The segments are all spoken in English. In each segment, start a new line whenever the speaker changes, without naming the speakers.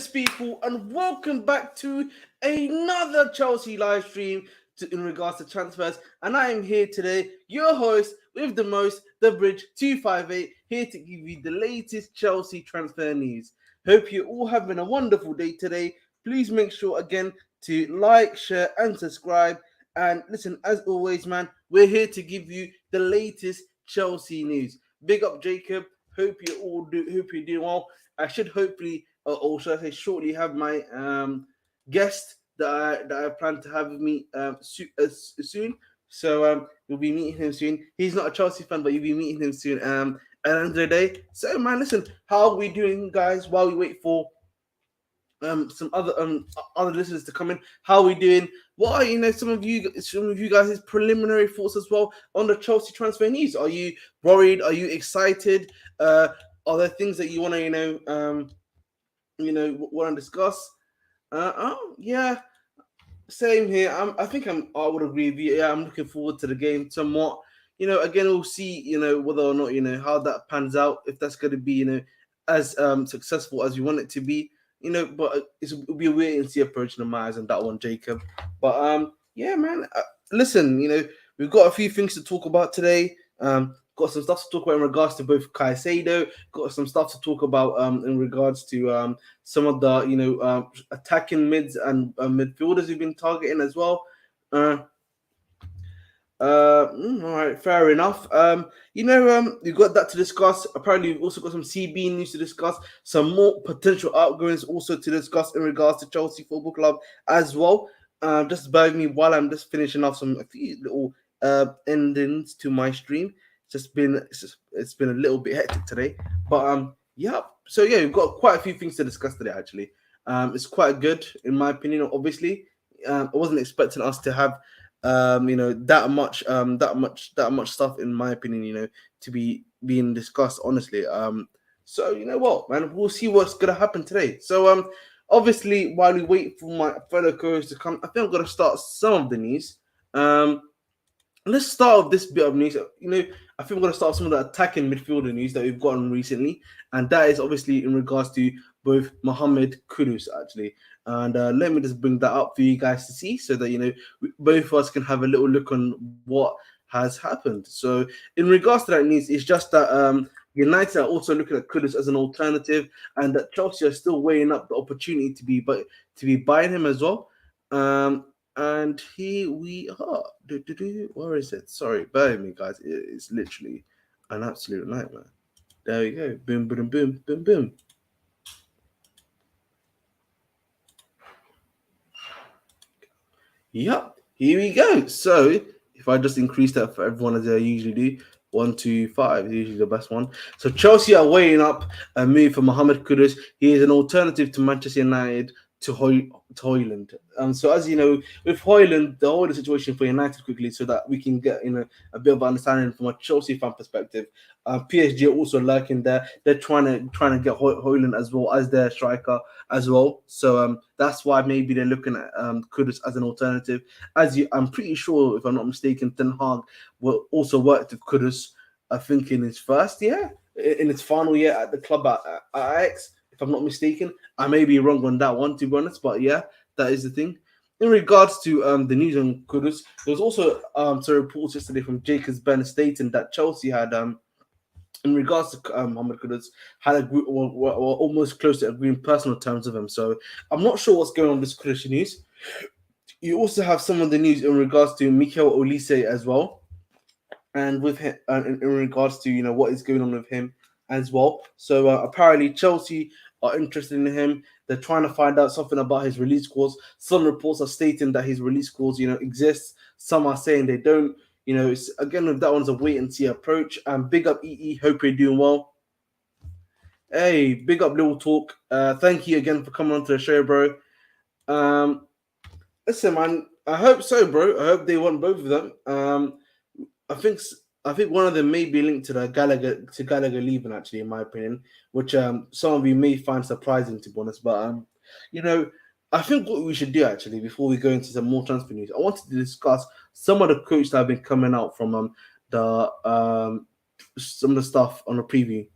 Cheers, people, and welcome back to another Chelsea live stream in regards to transfers. And I am here today, your host with the most, the Bridge 258, here to give you the latest Chelsea transfer news. Hope you're all having a wonderful day today. Please make sure again to like, share, and subscribe. And listen, as always, man, we're here to give you the latest Chelsea news. Big up, Jacob. Hope you're doing well. I should hopefully, or should I say, shortly have my guest that I plan to have with me soon. So you'll be meeting him soon. He's not a Chelsea fan, but you'll be meeting him soon. At the end of the day. So man, listen, how are we doing, guys? While we wait for some other listeners to come in, how are we doing? What are some of you guys' preliminary thoughts as well on the Chelsea transfer news? Are you worried? Are you excited? Are there things that you want to want to discuss? Yeah, same here. I would agree with you. Yeah, I'm looking forward to the game somewhat. Again, we'll see. Whether or not how that pans out. If that's going to be as successful as we want it to be. But it'll be a wait and see approach in my eyes on that one, Jacob. But yeah, man. Listen, we've got a few things to talk about today. Got some stuff to talk about in regards to both Caicedo. Got some stuff to talk about in regards to some of the attacking mids and midfielders we've been targeting as well. All right, fair enough. We've got that to discuss. Apparently, we've also got some CB news to discuss, some more potential outgoings also to discuss in regards to Chelsea Football Club as well. Just bear with me while I'm just finishing off a few little endings to my stream. It's been a little bit hectic today, but yeah. So yeah, we've got quite a few things to discuss today. Actually, it's quite good in my opinion. Obviously, I wasn't expecting us to have that much stuff in my opinion, to be being discussed honestly. So you know what, man, we'll see what's gonna happen today. So obviously while we wait for my fellow co-hosts to come, I think I'm gonna start some of the news. Let's start with this bit of news. I think we're gonna start with some of the attacking midfielder news that we've gotten recently, and that is obviously in regards to both Mohamed Kudus actually. And let me just bring that up for you guys to see, so that both of us can have a little look on what has happened. So in regards to that news, it's just that United are also looking at Kudus as an alternative, and that Chelsea are still weighing up the opportunity to be buying him as well. And here we are. Where is it? Sorry, bear with me, guys. It's literally an absolute nightmare. There we go. Boom, boom, boom, boom, boom. Yep, here we go. So if I just increase that for everyone as I usually do, 1, 2, 5 is usually the best one. So Chelsea are weighing up a move for Mohamed Kudus. He is an alternative to Manchester United to Højlund. So as you know, with Højlund, the whole situation for United quickly, so that we can get a bit of understanding from a Chelsea fan perspective. PSG are also lurking there. They're trying to get Højlund as well as their striker as well. So that's why maybe they're looking at Kudus as an alternative. I'm pretty sure, if I'm not mistaken, Ten Hag will also work with Kudus. I think in his first year, in his final year at the club at Ajax. If I'm not mistaken, I may be wrong on that one, to be honest, but yeah, that is the thing. In regards to the news on Kudus, there was also some reports yesterday from Jacobs Ben stating that Chelsea had, in regards to Mohamed Kudus, had were almost close to agreeing personal terms with him. So I'm not sure what's going on with this Kudus news. You also have some of the news in regards to Mikel Olise as well, and with him, in regards to what is going on with him as well. So apparently Chelsea are interested in him. They're trying to find out something about his release clause. Some reports are stating that his release clause, exists. Some are saying they don't. It's, again, with that one's a wait and see approach. And big up EE, hope you're doing well. Hey, big up Little Talk. Thank you again for coming on to the show, bro. Listen, man, I hope so, bro. I hope they want both of them. I think one of them may be linked to Gallagher leaving, actually, in my opinion, which some of you may find surprising, to be honest. But I think what we should do, actually, before we go into some more transfer news, I wanted to discuss some of the quotes that have been coming out from some of the stuff on the preview.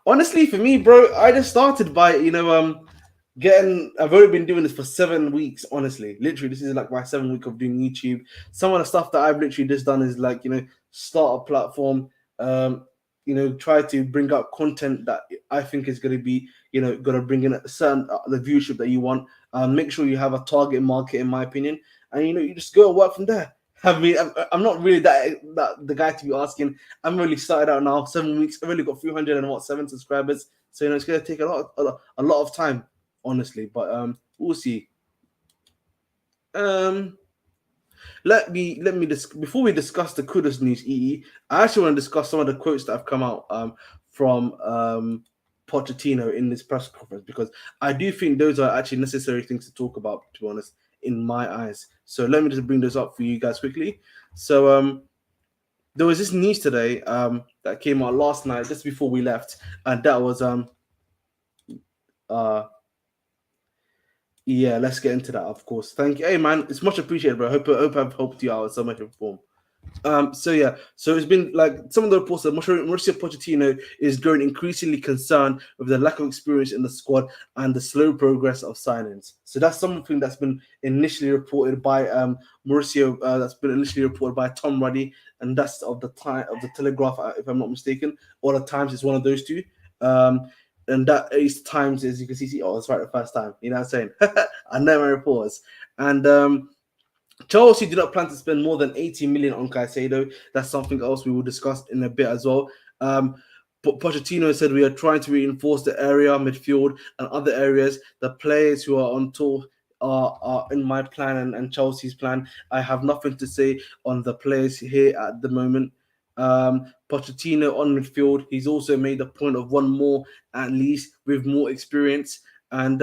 Honestly, for me, bro, I just started by getting. I've already been doing this for 7 weeks. Honestly, literally, this is like my 7 week of doing YouTube. Some of the stuff that I've literally just done is like start a platform. Um, try to bring up content that I think is going to be going to bring in a certain the viewership that you want. Make sure you have a target market, in my opinion, and you just go and work from there. I mean, I'm not really that the guy to be asking. I'm really started out now. 7 weeks. I've only got 307 subscribers. So it's gonna take a lot of time, honestly. But we'll see. Um, let me before we discuss the kudos news, I actually want to discuss some of the quotes that have come out from Pochettino in this press conference because I do think those are actually necessary things to talk about. To be honest, in my eyes. So let me just bring those up for you guys quickly. So there was this news today that came out last night just before we left, and that was uh yeah, let's get into that, of course. Thank you. Hey man, it's much appreciated, bro. Hope I've helped you out in some way, shape, or form. So it's been like some of the reports that Mauricio Pochettino is growing increasingly concerned with the lack of experience in the squad and the slow progress of signings. So that's something that's been initially reported by Mauricio. That's been initially reported by Tom Ruddy, and that's of the time of the Telegraph, if I'm not mistaken, or the Times is one of those two. And that is Times, as you can see. Oh, that's right, the first time. You know what I'm saying? I know my reports. And Chelsea do not plan to spend more than 80 million on Caicedo. That's something else we will discuss in a bit as well. But Pochettino said we are trying to reinforce the area, midfield, and other areas. The players who are on tour are in my plan and Chelsea's plan. I have nothing to say on the players here at the moment. Pochettino on midfield, he's also made a point of one more at least with more experience. And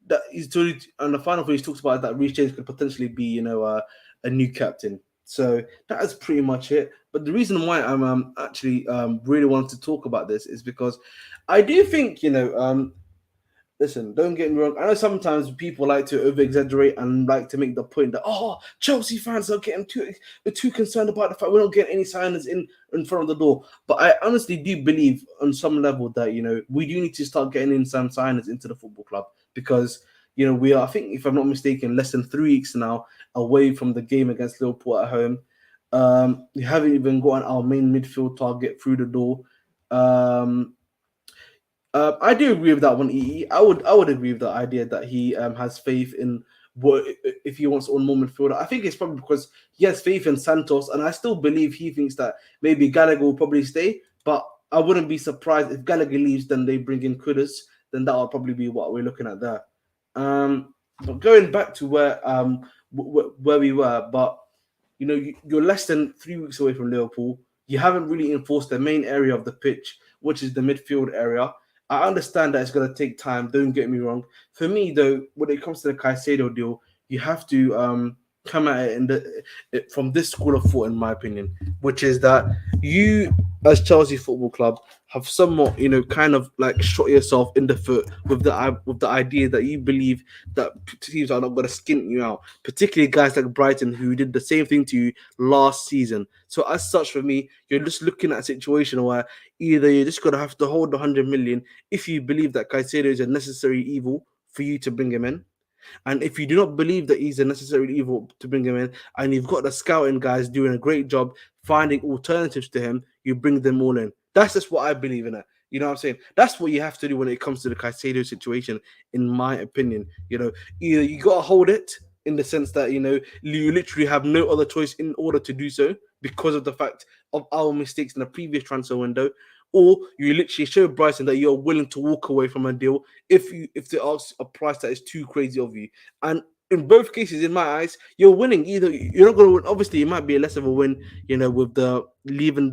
that he's totally on the final thing he talks about that Reece James could potentially be, a new captain. So that is pretty much it. But the reason why I'm actually really wanted to talk about this is because I do think, listen, don't get me wrong. I know sometimes people like to over exaggerate and like to make the point that Chelsea fans are getting too concerned about the fact we don't get any signers in front of the door. But I honestly do believe on some level that we do need to start getting in some signers into the football club because we are, I think if I'm not mistaken, less than 3 weeks now away from the game against Liverpool at home. We haven't even gotten our main midfield target through the door. I do agree with that one. I would agree with the idea that he has faith in what if he wants on more midfielder. I think it's probably because he has faith in Santos, and I still believe he thinks that maybe Gallagher will probably stay. But I wouldn't be surprised if Gallagher leaves, then they bring in Kudus. Then that will probably be what we're looking at there. But going back to where we were, but you're less than 3 weeks away from Liverpool. You haven't really enforced the main area of the pitch, which is the midfield area. I understand that it's going to take time. Don't get me wrong. For me, though, when it comes to the Caicedo deal, you have to come at it from this school of thought, in my opinion, which is that you, as Chelsea Football Club, have somewhat, kind of like shot yourself in the foot with the idea that you believe that teams are not going to skint you out, particularly guys like Brighton who did the same thing to you last season. So as such, for me, you're just looking at a situation where either you're just going to have to hold the 100 million if you believe that Caicedo is a necessary evil for you to bring him in. And if you do not believe that he's a necessary evil to bring him in, and you've got the scouting guys doing a great job finding alternatives to him, you bring them all in. That's just what I believe in it. You know what I'm saying? That's what you have to do when it comes to the Caicedo situation, in my opinion. Either you got to hold it in the sense that, you literally have no other choice in order to do so because of the fact of our mistakes in the previous transfer window, or you literally show Bryson that you're willing to walk away from a deal if they ask a price that is too crazy of you. And in both cases, in my eyes, you're winning. Either you're not going to win. Obviously, it might be less of a win, with the leaving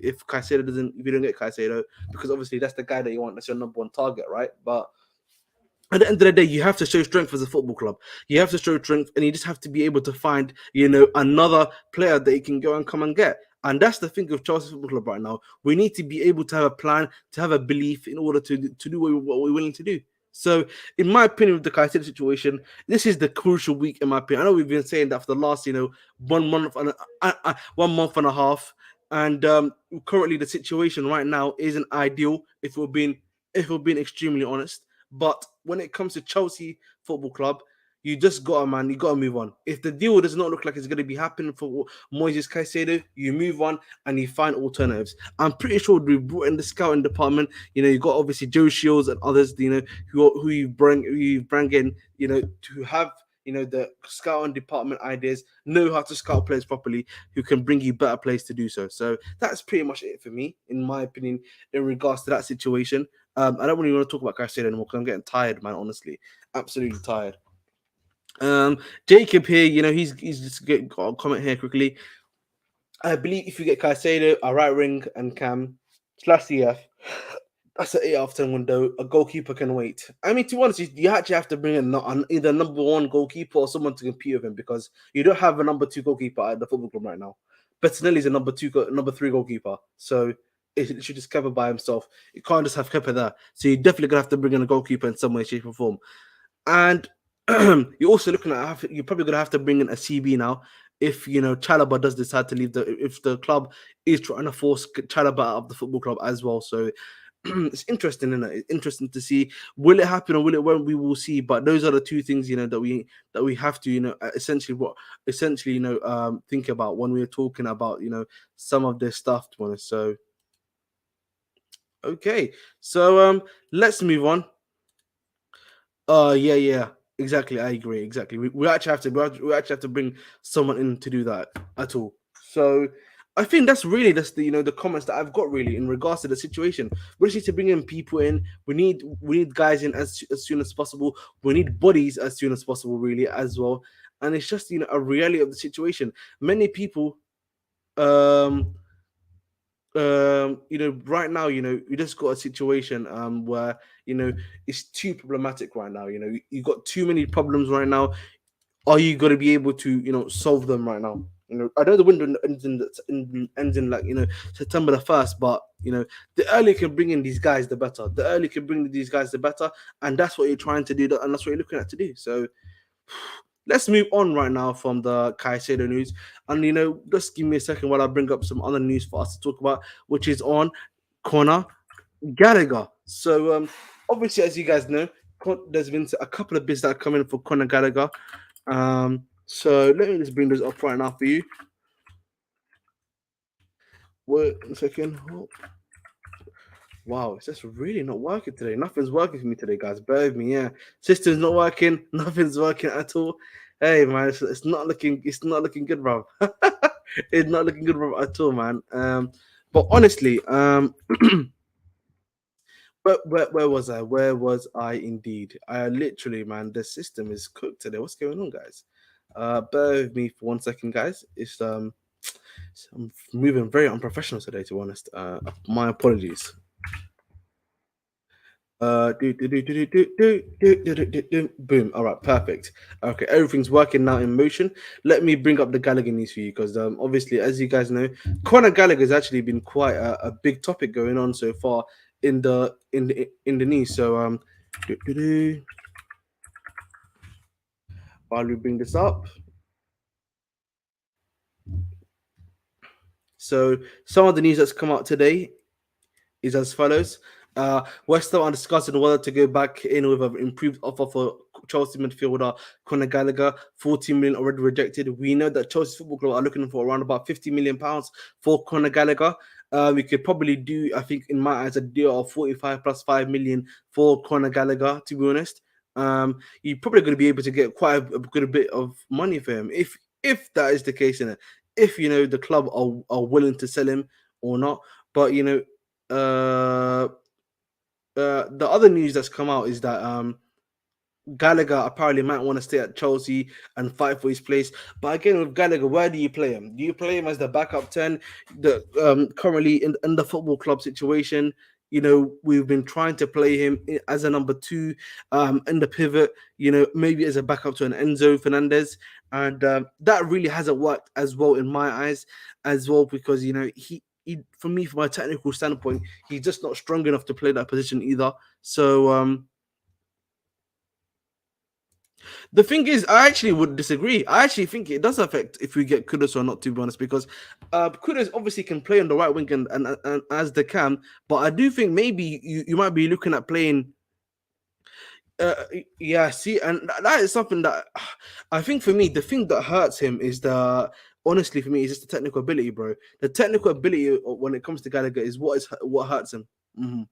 if Caicedo doesn't, if you don't get Caicedo, because obviously that's the guy that you want. That's your number one target, right? But at the end of the day, you have to show strength as a football club. You have to show strength, and you just have to be able to find, another player that you can go and come and get. And that's the thing of Chelsea Football Club right now. We need to be able to have a plan, to have a belief in order to do what we're willing to do. So, in my opinion, with the Caicedo situation, this is the crucial week. In my opinion, I know we've been saying that for the last, 1 month and 1 month and a half. And currently, the situation right now isn't ideal. If we're being extremely honest, but when it comes to Chelsea Football Club, you gotta move on. If the deal does not look like it's gonna be happening for Moises Caicedo, you move on and you find alternatives. I'm pretty sure we brought in the scouting department. You got obviously Joe Shields and others. Who you bring in. To have the scouting department ideas, know how to scout players properly, who can bring you better players to do so. So that's pretty much it for me, in my opinion, in regards to that situation. I don't really want to talk about Caicedo anymore because I'm getting tired, man. Honestly, absolutely tired. Jacob here, he's just got a comment here quickly. I believe if you get Caicedo, a right wing, and Cam slash CF, that's an 8 out of 10 window. A goalkeeper can wait. I mean, to be honest, you actually have to bring in either number one goalkeeper or someone to compete with him, because you don't have a number two goalkeeper at the football club right now. Bettinelli's a number three goalkeeper, so it should just cover by himself. You can't just have Kepa there. So you're definitely gonna have to bring in a goalkeeper in some way, shape, or form. And you're also looking at you're probably gonna have to bring in a CB now if Chalobah does decide to leave if the club is trying to force Chalobah out of the football club as well. So it's interesting, isn't it? It's interesting to see, will it happen or will it won't. We will see. But those are the two things that we have to essentially think about when we're talking about some of this stuff. To be honest. So okay, so let's move on. Yeah, yeah, exactly. I agree. Exactly. We actually have to. We actually have to bring someone in to do that at all. So I think that's really the comments that I've got really in regards to the situation. We just need to bring in people in. We need guys in as soon as possible. We need bodies as soon as possible, really, as well. And it's just a reality of the situation. Many people um right now, we just got a situation where it's too problematic right now. You got too many problems right now. Are you going to be able to solve them right now? I know the window ends in like September the 1st, but the earlier you can bring in these guys, the better. The earlier you can bring in these guys, the better. And that's what you're trying to do, and that's what you're looking at to do. So let's move on right now from the Caicedo news. And just give me a second while I bring up some other news for us to talk about, which is on Conor Gallagher. So obviously, as you guys know, there's been a couple of bids that are coming for Conor Gallagher. So let me just bring this up right now for you. Wait a second. Oh, wow, it's just really not working today. Nothing's working for me today, guys. Bear with me, yeah. System's not working. Nothing's working at all. Hey, man, it's not looking. It's not looking good, bro. It's not looking good, bro, at all, man. But honestly, where was I? Where was I? Indeed, I literally, man, the system is cooked today. What's going on, guys? Bear with me for 1 second, guys. I'm moving very unprofessional today, to be honest. My apologies. Boom. All right, perfect. Okay, everything's working now in motion. Let me bring up the Gallagher news for you, because obviously, as you guys know, Conor Gallagher has actually been quite a big topic going on so far in the news. So while we bring this up, so some of the news that's come out today is as follows. West Ham are discussing whether to go back in with an improved offer for Chelsea midfielder Conor Gallagher. 40 million already rejected. We know that Chelsea Football Club are looking for around about 50 million pounds for Conor Gallagher. We could probably do, I think, in my eyes, a deal of 45 plus 5 million for Conor Gallagher, to be honest. You're probably going to be able to get quite a good bit of money for him if that is the case, in it. If the club are willing to sell him or not. But uh, the other news that's come out is that Gallagher apparently might want to stay at Chelsea and fight for his place. But again, with Gallagher, where do you play him? Do you play him as the backup 10? The currently in the football club situation, we've been trying to play him as a number two, in the pivot. Maybe as a backup to an Enzo Fernandez, and that really hasn't worked as well in my eyes, as well, because for me, from a technical standpoint, he's just not strong enough to play that position either. So The thing is, I actually would disagree. I actually think it does affect if we get Kudus or not, to be honest, because Kudus obviously can play on the right wing and as they can, but I do think maybe you might be looking at playing. Uh, yeah, see, and that is something that I think for me, the thing that hurts him is honestly for me is just the technical ability, bro. The technical ability when it comes to Gallagher is what hurts him. Mhm.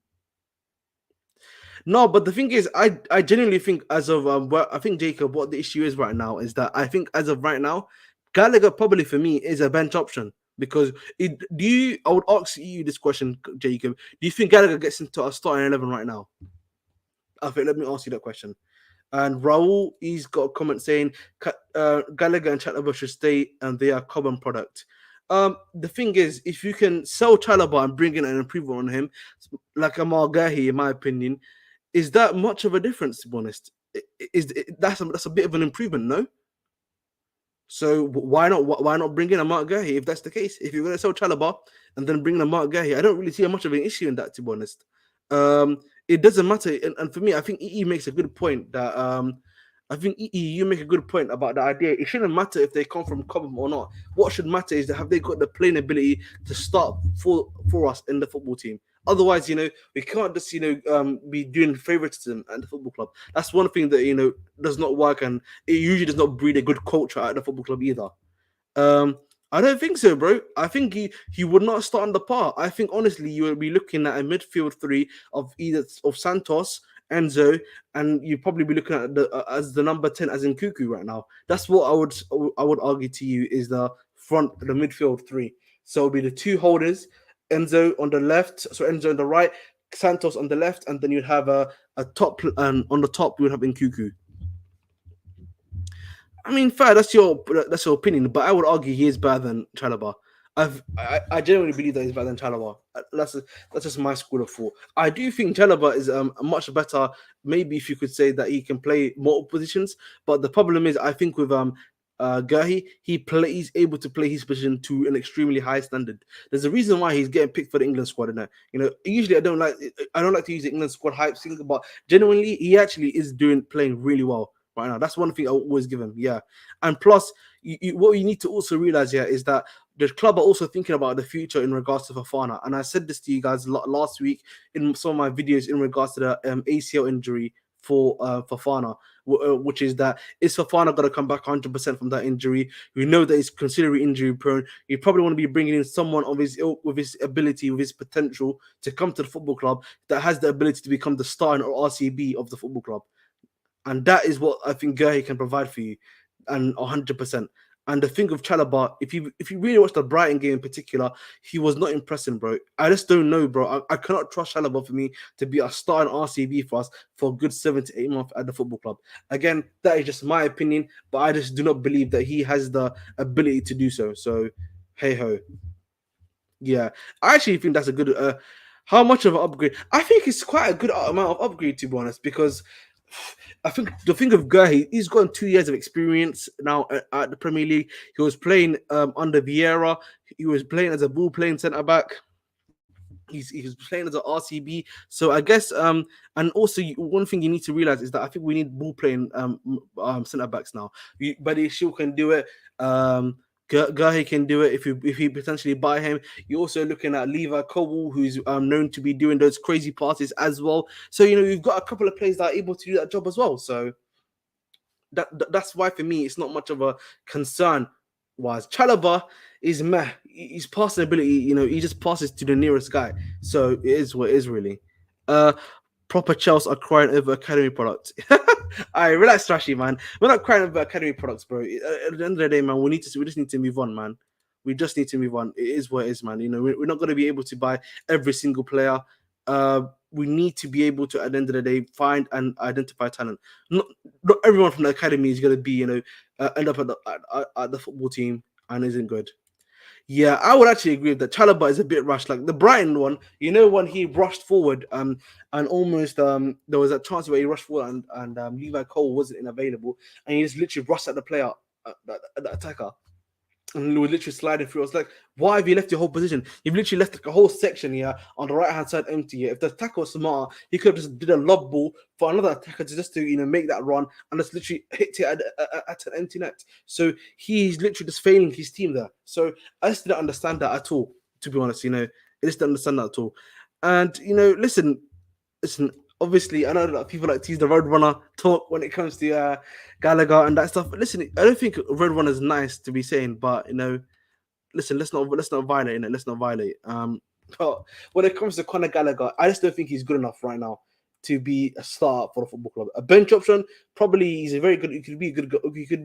No, but the thing is, I genuinely think as of I think Jacob, what the issue is right now is that I think as of right now, Gallagher probably for me is a bench option because I would ask you this question, Jacob. Do you think Gallagher gets into a starting 11 right now? I think let me ask you that question. And Raul, he's got a comment saying Gallagher and Chalobah should stay and they are common product. The thing is, if you can sell Chalobah and bring in an improvement on him, like Amal Gahi, in my opinion, is that much of a difference? To be honest, that's a bit of an improvement, no? So why not bring in a Mark Gahey if that's the case? If you're going to sell Chalobah and then bring in a Mark Gahey, I don't really see much of an issue in that, to be honest. It doesn't matter, and for me, I think EE makes a good point that I think EE, you make a good point about the idea. It shouldn't matter if they come from Cobham or not. What should matter is that have they got the playing ability to start for us in the football team. Otherwise, we can't just be doing favoritism at the football club. That's one thing that does not work, and it usually does not breed a good culture at the football club either. Um, I don't think so, bro. I think he would not start on the par. I think honestly, you will be looking at a midfield three of either of Santos, Enzo, and you probably be looking at as the number 10 as in Cuckoo right now. That's what I would argue to you is the midfield three. So it'll be the two holders, Enzo on the left, so Enzo on the right, Santos on the left, and then you'd have a top, and on the top you would have Cuckoo. I mean, fair. That's your opinion, but I would argue he is better than Chalobah. I genuinely believe that he's better than Chalobah. That's just my school of thought. I do think Chalobah is much better. Maybe if you could say that he can play multiple positions, but the problem is, I think with Gahi, he's able to play his position to an extremely high standard. There's a reason why he's getting picked for the England squad. And usually I don't like to use the England squad hype thing, but genuinely he actually is playing really well right now. That's one thing I always give him. Yeah, and plus, what you need to also realize here is that the club are also thinking about the future in regards to Fofana. And I said this to you guys last week in some of my videos in regards to the ACL injury for Fofana, which is that is Fofana going to come back 100% from that injury? We know that he's considerably injury prone. You probably want to be bringing in someone of his ilk, with his ability, with his potential to come to the football club that has the ability to become the star or RCB of the football club. And that is what I think Gurley can provide for you, and 100%. And the thing of Chalobah, if you really watch the Brighton game in particular, he was not impressing, bro. I just don't know, bro. I cannot trust Chalobah for me to be a star in RCB for us for a good 7 to 8 months at the football club. Again, that is just my opinion, but I just do not believe that he has the ability to do so. So, hey ho. Yeah, I actually think that's a good. How much of an upgrade? I think it's quite a good amount of upgrade, to be honest, because I think the thing of Gurley, he's got 2 years of experience now at the Premier League. He was playing under Vieira. He was playing as a ball playing centre back. He was playing as an RCB. So I guess and also one thing you need to realize is that I think we need ball playing centre backs now. Buddy Shield can do it. Gahi can do it if you potentially buy him. You're also looking at Levi Cobble, who's known to be doing those crazy passes as well. So you've got a couple of players that are able to do that job as well. So that's why for me it's not much of a concern. Was Chalobah is meh. His passing ability, he just passes to the nearest guy. So it is what it is really. Proper Chelsea are crying over academy products. I relax, Trashy, man. We're not crying over academy products, bro. At the end of the day, man, we just need to move on, man. We just need to move on. It is what it is, man. We're not going to be able to buy every single player. We need to be able to, at the end of the day, find and identify talent. Not everyone from the academy is going to be, end up at the football team and isn't good. Yeah, I would actually agree with that. Chalobah is a bit rushed. Like the Brighton one, when he rushed forward, and almost there was a chance where he rushed forward and Levi Cole wasn't available, and he just literally rushed at the player, the attacker. and we were literally sliding through. I was like, why have you left your whole position? You've literally left like a whole section here on the right-hand side empty here. If the attacker was smart, he could have just did a lob ball for another attacker to just to make that run and just literally hit it at an empty net. So he's literally just failing his team there. So I just didn't understand that at all, to be honest. I just didn't understand that at all. And listen, obviously, I know that people like to use the Roadrunner talk when it comes to Gallagher and that stuff. But listen, I don't think Roadrunner is nice to be saying, but listen, let's not violate it. Let's not violate. But when it comes to Conor Gallagher, I just don't think he's good enough right now to be a star for the football club. A bench option, probably he's a very good. He could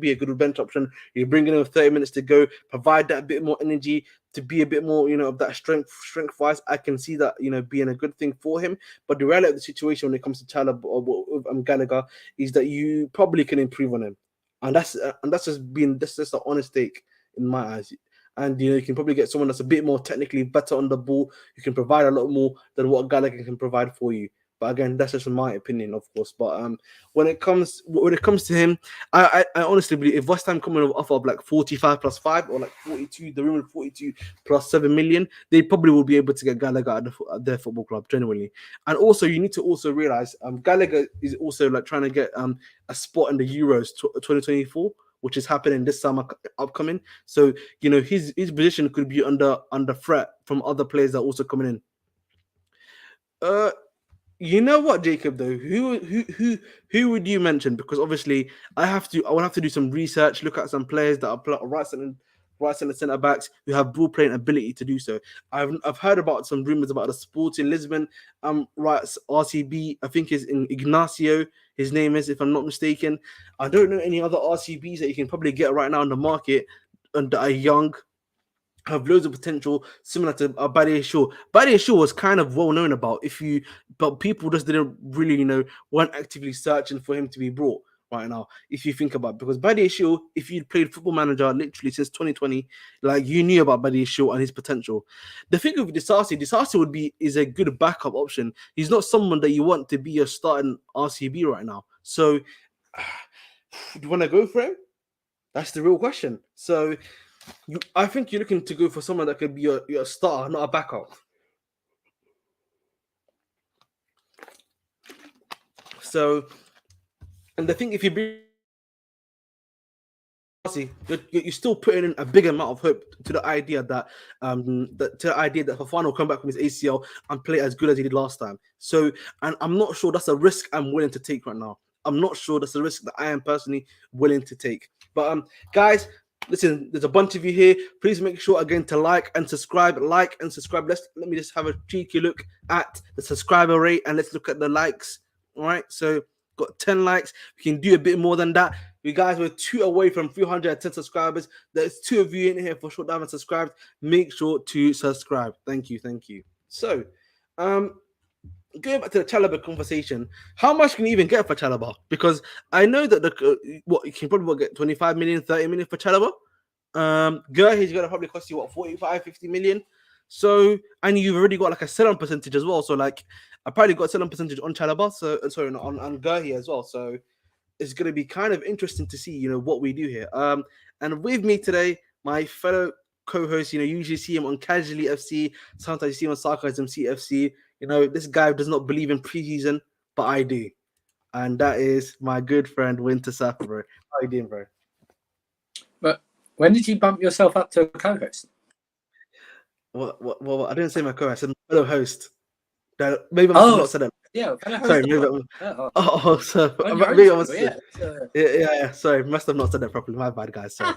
be a good bench option. You bring in him with 30 minutes to go, provide that bit more energy to be a bit more, of that strength wise. I can see that being a good thing for him. But the reality of the situation when it comes to Gallagher is that you probably can improve on him, and that's just an honest take in my eyes. And you can probably get someone that's a bit more technically better on the ball. You can provide a lot more than what Gallagher can provide for you. But again, that's just my opinion, of course. But when it comes to him, I honestly believe if West Ham come in with an offer of like 45 plus 5 or like 42, the room 42 plus 7 million, they probably will be able to get Gallagher at their football club, genuinely. And also, you need to also realize Gallagher is also like trying to get a spot in the Euros 2024. Which is happening this summer upcoming. So, his position could be under threat from other players that are also coming in. You know what, Jacob, though? Who would you mention? Because obviously I will have to do some research, look at some players that are right centre backs who have ball playing ability to do so. I've heard about some rumors about the Sporting Lisbon RCB. I think is in Ignacio, his name is, if I'm not mistaken. I don't know any other RCBs that you can probably get right now in the market and that are young, have loads of potential, similar to Badia Shaw. Badia Shaw was kind of well known about, but people just didn't really, weren't actively searching for him to be brought right now. If you think about it, because Badia Shaw, if you'd played Football Manager literally since 2020, like you knew about Badia Shaw and his potential. The thing with Disasi is a good backup option. He's not someone that you want to be your starting RCB right now. So, do you want to go for him? That's the real question. So. I think you're looking to go for someone that could be your star, not a backup. So, and the thing, if you bring, you're still putting in a big amount of hope to the idea that Fofana will come back from his ACL and play as good as he did last time. So, and I'm not sure that's a risk I'm willing to take right now. I'm not sure that's a risk that I am personally willing to take. But guys. Listen, there's a bunch of you here. Please make sure again to like and subscribe. Let me just have a cheeky look at the subscriber rate and let's look at the likes. All right, so got 10 likes. We can do a bit more than that. You guys were 2 away from 310 subscribers. There's 2 of you in here for sure that haven't subscribed. Make sure to subscribe. Thank you. So, going back to the Chalobah conversation, how much can you even get for Chalobah? Because I know that you can probably get 25 million, 30 million for Chalobah. He's going to probably cost you 45, 50 million. So, and you've already got like a sell-on percentage as well. So, like, I probably got a sell-on percentage on Chalobah. So, sorry, on Gurhi as well. So, it's going to be kind of interesting to see, what we do here. And with me today, my fellow co-host, you usually see him on Casually FC. Sometimes you see him on Sarcasm CFC. This guy does not believe in preseason, but I do. And that is my good friend Winter Surfer, bro. How you doing, bro?
But when did you bump yourself up to a co-host?
Well, I didn't say my co-host. I said my fellow host. Maybe I must have not said it.
Yeah,
sorry, maybe. Maybe I must. Yeah. Sorry, must have not said that properly. My bad, guys. Sorry.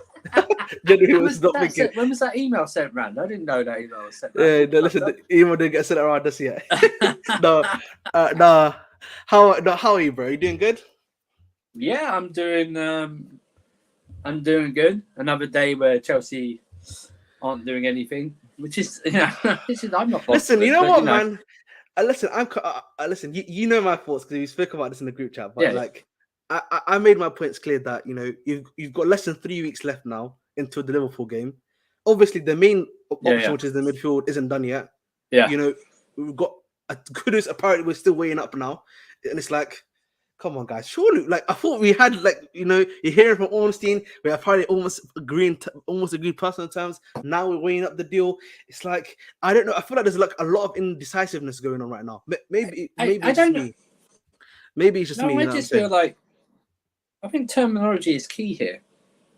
When was that email sent round? I didn't know that email was sent round.
Yeah, no, listen, the email didn't get sent around us yet. No. How are you, bro? You doing good?
Yeah, I'm doing good. Another day where Chelsea aren't doing anything, which is, I'm not.
Listen, you know what, man? Listen, listen. You know my thoughts because we spoke about this in the group chat. But like, I made my points clear that you've got less than 3 weeks left now until the Liverpool game. Obviously, the main option, which is the midfield, isn't done yet.
Yeah.
We've got Kudus. Apparently, we're still weighing up now, and it's like, Come on, guys. Surely, like I thought we had, like you're hearing from Ornstein, we have probably almost agreed personal terms. Now we're weighing up the deal. It's like I don't know. I feel like there's like a lot of indecisiveness going on right now. Maybe
I
it's just
don't know.
me. Maybe it's just me.
No, I
You know what I'm
just feel
saying?
like I think terminology is key here.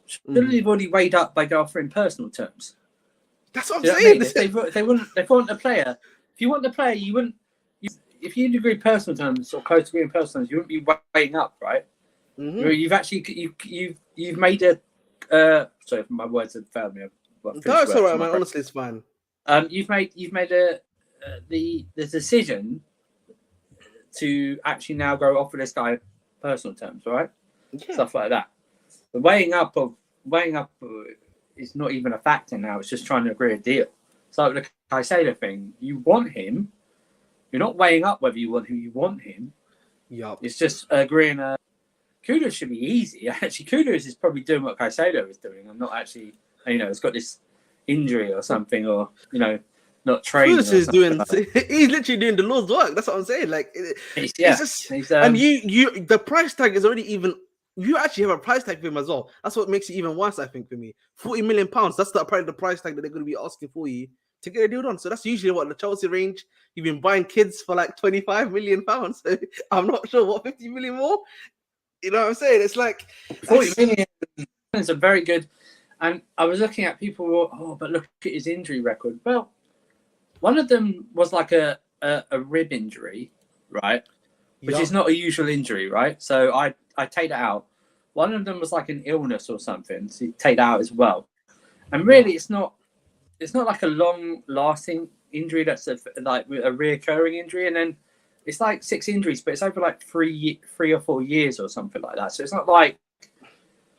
Mm.
Shouldn't have already weighed up by offering personal terms?
That's what I'm
Do you know
saying.
what I mean? If they want a player. If you want the player, you wouldn't. If you'd agree personal terms or close to agreeing personal terms, you wouldn't be weighing up, right?
Mhm.
You've actually you've made a. Sorry, my words have failed me.
That's all right, man. Honestly, it's fine.
You've made a the decision to actually now go offer this guy personal terms, right?
Yeah.
Stuff like that. The weighing up is not even a factor now. It's just trying to agree a deal. So the Caicedo thing, you want him. You're not weighing up whether you want him. You want him.
Yup.
It's just agreeing. Kudus should be easy. Actually, Kudus is probably doing what Caicedo is doing, and not actually. Has got this injury or something, or not training.
Is doing. He's literally doing the Lord's work. That's what I'm saying. Like, it's just, and you, the price tag is already even. You actually have a price tag for him as well. That's what makes it even worse, I think, for me. £40 million. That's probably the price tag that they're going to be asking for you to get a deal done. So that's usually what the Chelsea range. You've been buying kids for like £25 million. So I'm not sure what 50 million more. You know what I'm saying? It's like
40 million is a very good. And I was looking at people. But look at his injury record. Well, one of them was like a rib injury, right? Which is not a usual injury, right? So I take that out. One of them was like an illness or something, so you take that out as well. And really, it's not like a long-lasting injury that's like a reoccurring injury, and then it's like 6 injuries, but it's over like 3 or 4 years or something like that. So it's not like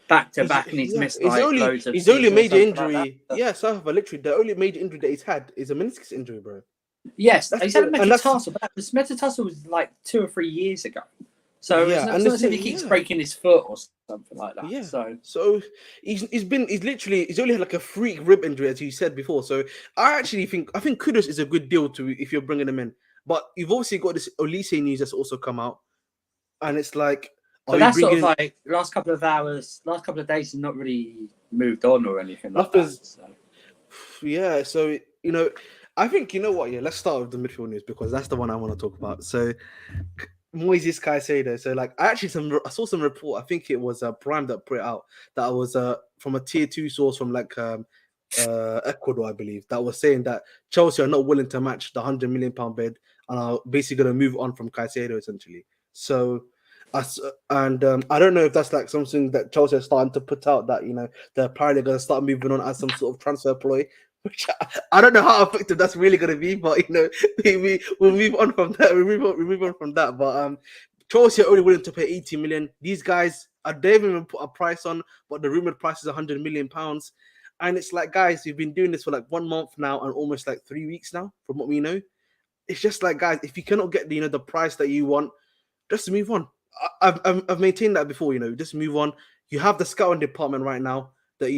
back to back, and he's missed loads of.
His only major
Like
injury, literally the only major injury that he's had is a meniscus injury, bro.
Yes, he's had a metatarsal, but this metatarsal was like 2 or 3 years ago. So it's not as if he keeps breaking his foot or something like that.
Yeah.
So
he's only had like a freak rib injury, as you said before. So I think Kudus is a good deal if you're bringing him in. But you've obviously got this Olise news that's also come out, and it's like,
but that's sort of like last couple of days, has not really moved on or anything like that. So.
Yeah, so I think let's start with the midfield news because that's the one I want to talk about. So Moises Caicedo. So like I saw some report. I think it was Prime that put it out that was from a tier 2 source from like Ecuador, I believe, that was saying that Chelsea are not willing to match the £100 million bid and are basically going to move on from Caicedo essentially. So I don't know if that's like something that Chelsea are starting to put out that they're apparently going to start moving on as some sort of transfer ploy. Which I don't know how effective that's really going to be, but maybe we'll move on from that. We move on from that. But Chelsea are only willing to pay 80 million. These guys they haven't even put a price on, but the rumored price is £100 million. And it's like, guys, we've been doing this for like 1 month now and almost like 3 weeks now, from what we know. It's just like, guys, if you cannot get the price that you want, just move on. I've maintained that before. Just move on. You have the scouting department right now that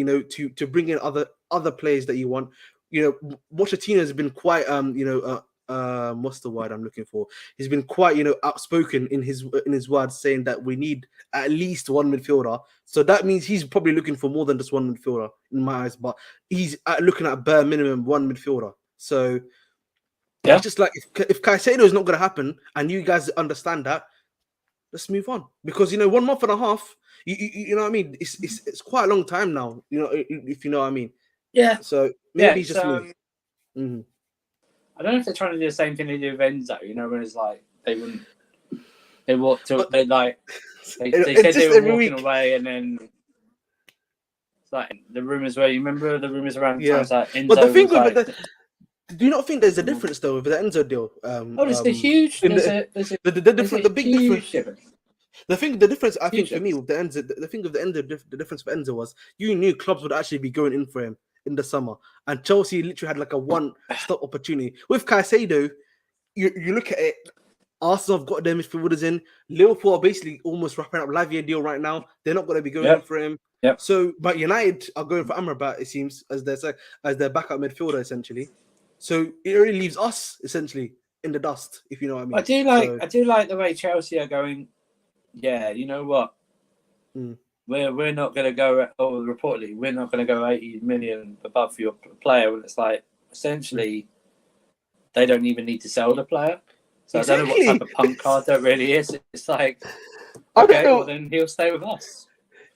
to bring in other players that you want. Pochettino has been quite what's the word I'm looking for? He's been quite outspoken in his words, saying that we need at least one midfielder. So that means he's probably looking for more than just one midfielder in my eyes. But he's looking at bare minimum one midfielder. So it's just like if Caicedo is not going to happen, and you guys understand that, let's move on, because 1 month and a half, you know what I mean. It's quite a long time now. If you know what I mean.
Yeah.
So maybe just move.
I don't know if they're trying to do the same thing they do with Enzo. When it's like they said they were walking away, and then it's like the rumors were. You remember the rumors around times that Enzo.
But the thing with it, do you not think there's a difference though with the Enzo deal?
There's a huge.
The big difference. The difference I think for me with the Enzo, the difference for Enzo was you knew clubs would actually be going in for him in the summer, and Chelsea literally had like a one-stop opportunity. With Caicedo, you look at it, Arsenal have got their midfielders in. Liverpool are basically almost wrapping up Lavia deal right now. They're not going to be going in for him.
Yep.
So, but United are going for Amrabat, it seems, as their backup midfielder essentially. So it really leaves us essentially in the dust, if you know what I mean.
I do like the way Chelsea are going. yeah, you know what?
Mm.
We're not going to go, or reportedly, we're not going to go 80 million above for your player. When it's like, essentially, they don't even need to sell the player. So I don't know what type of punk card that really is. It's like, okay, well then he'll stay with us.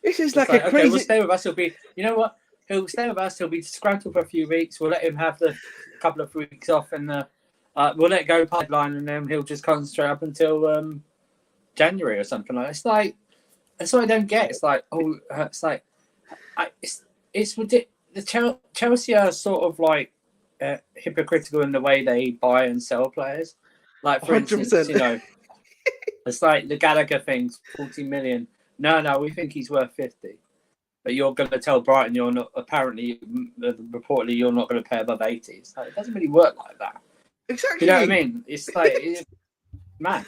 This is
It's
like a
like, okay,
crazy.
we'll stay with us. He'll be, you know what? He'll stay with us. He'll be disgruntled for a few weeks. We'll let him have the couple of weeks off, and we'll let go pipeline, and then he'll just concentrate up until January or something like that. It's like, that's what I don't get. It's like, it's ridiculous. The Chelsea are sort of like hypocritical in the way they buy and sell players. Like, for
100%.
instance, you know, it's like the Gallagher thing's 40 million. No, we think he's worth 50. But you're going to tell Brighton you're not, reportedly, you're not going to pay above 80. It's like, it doesn't really work like that.
Exactly.
You know what I mean? It's like, it's mad.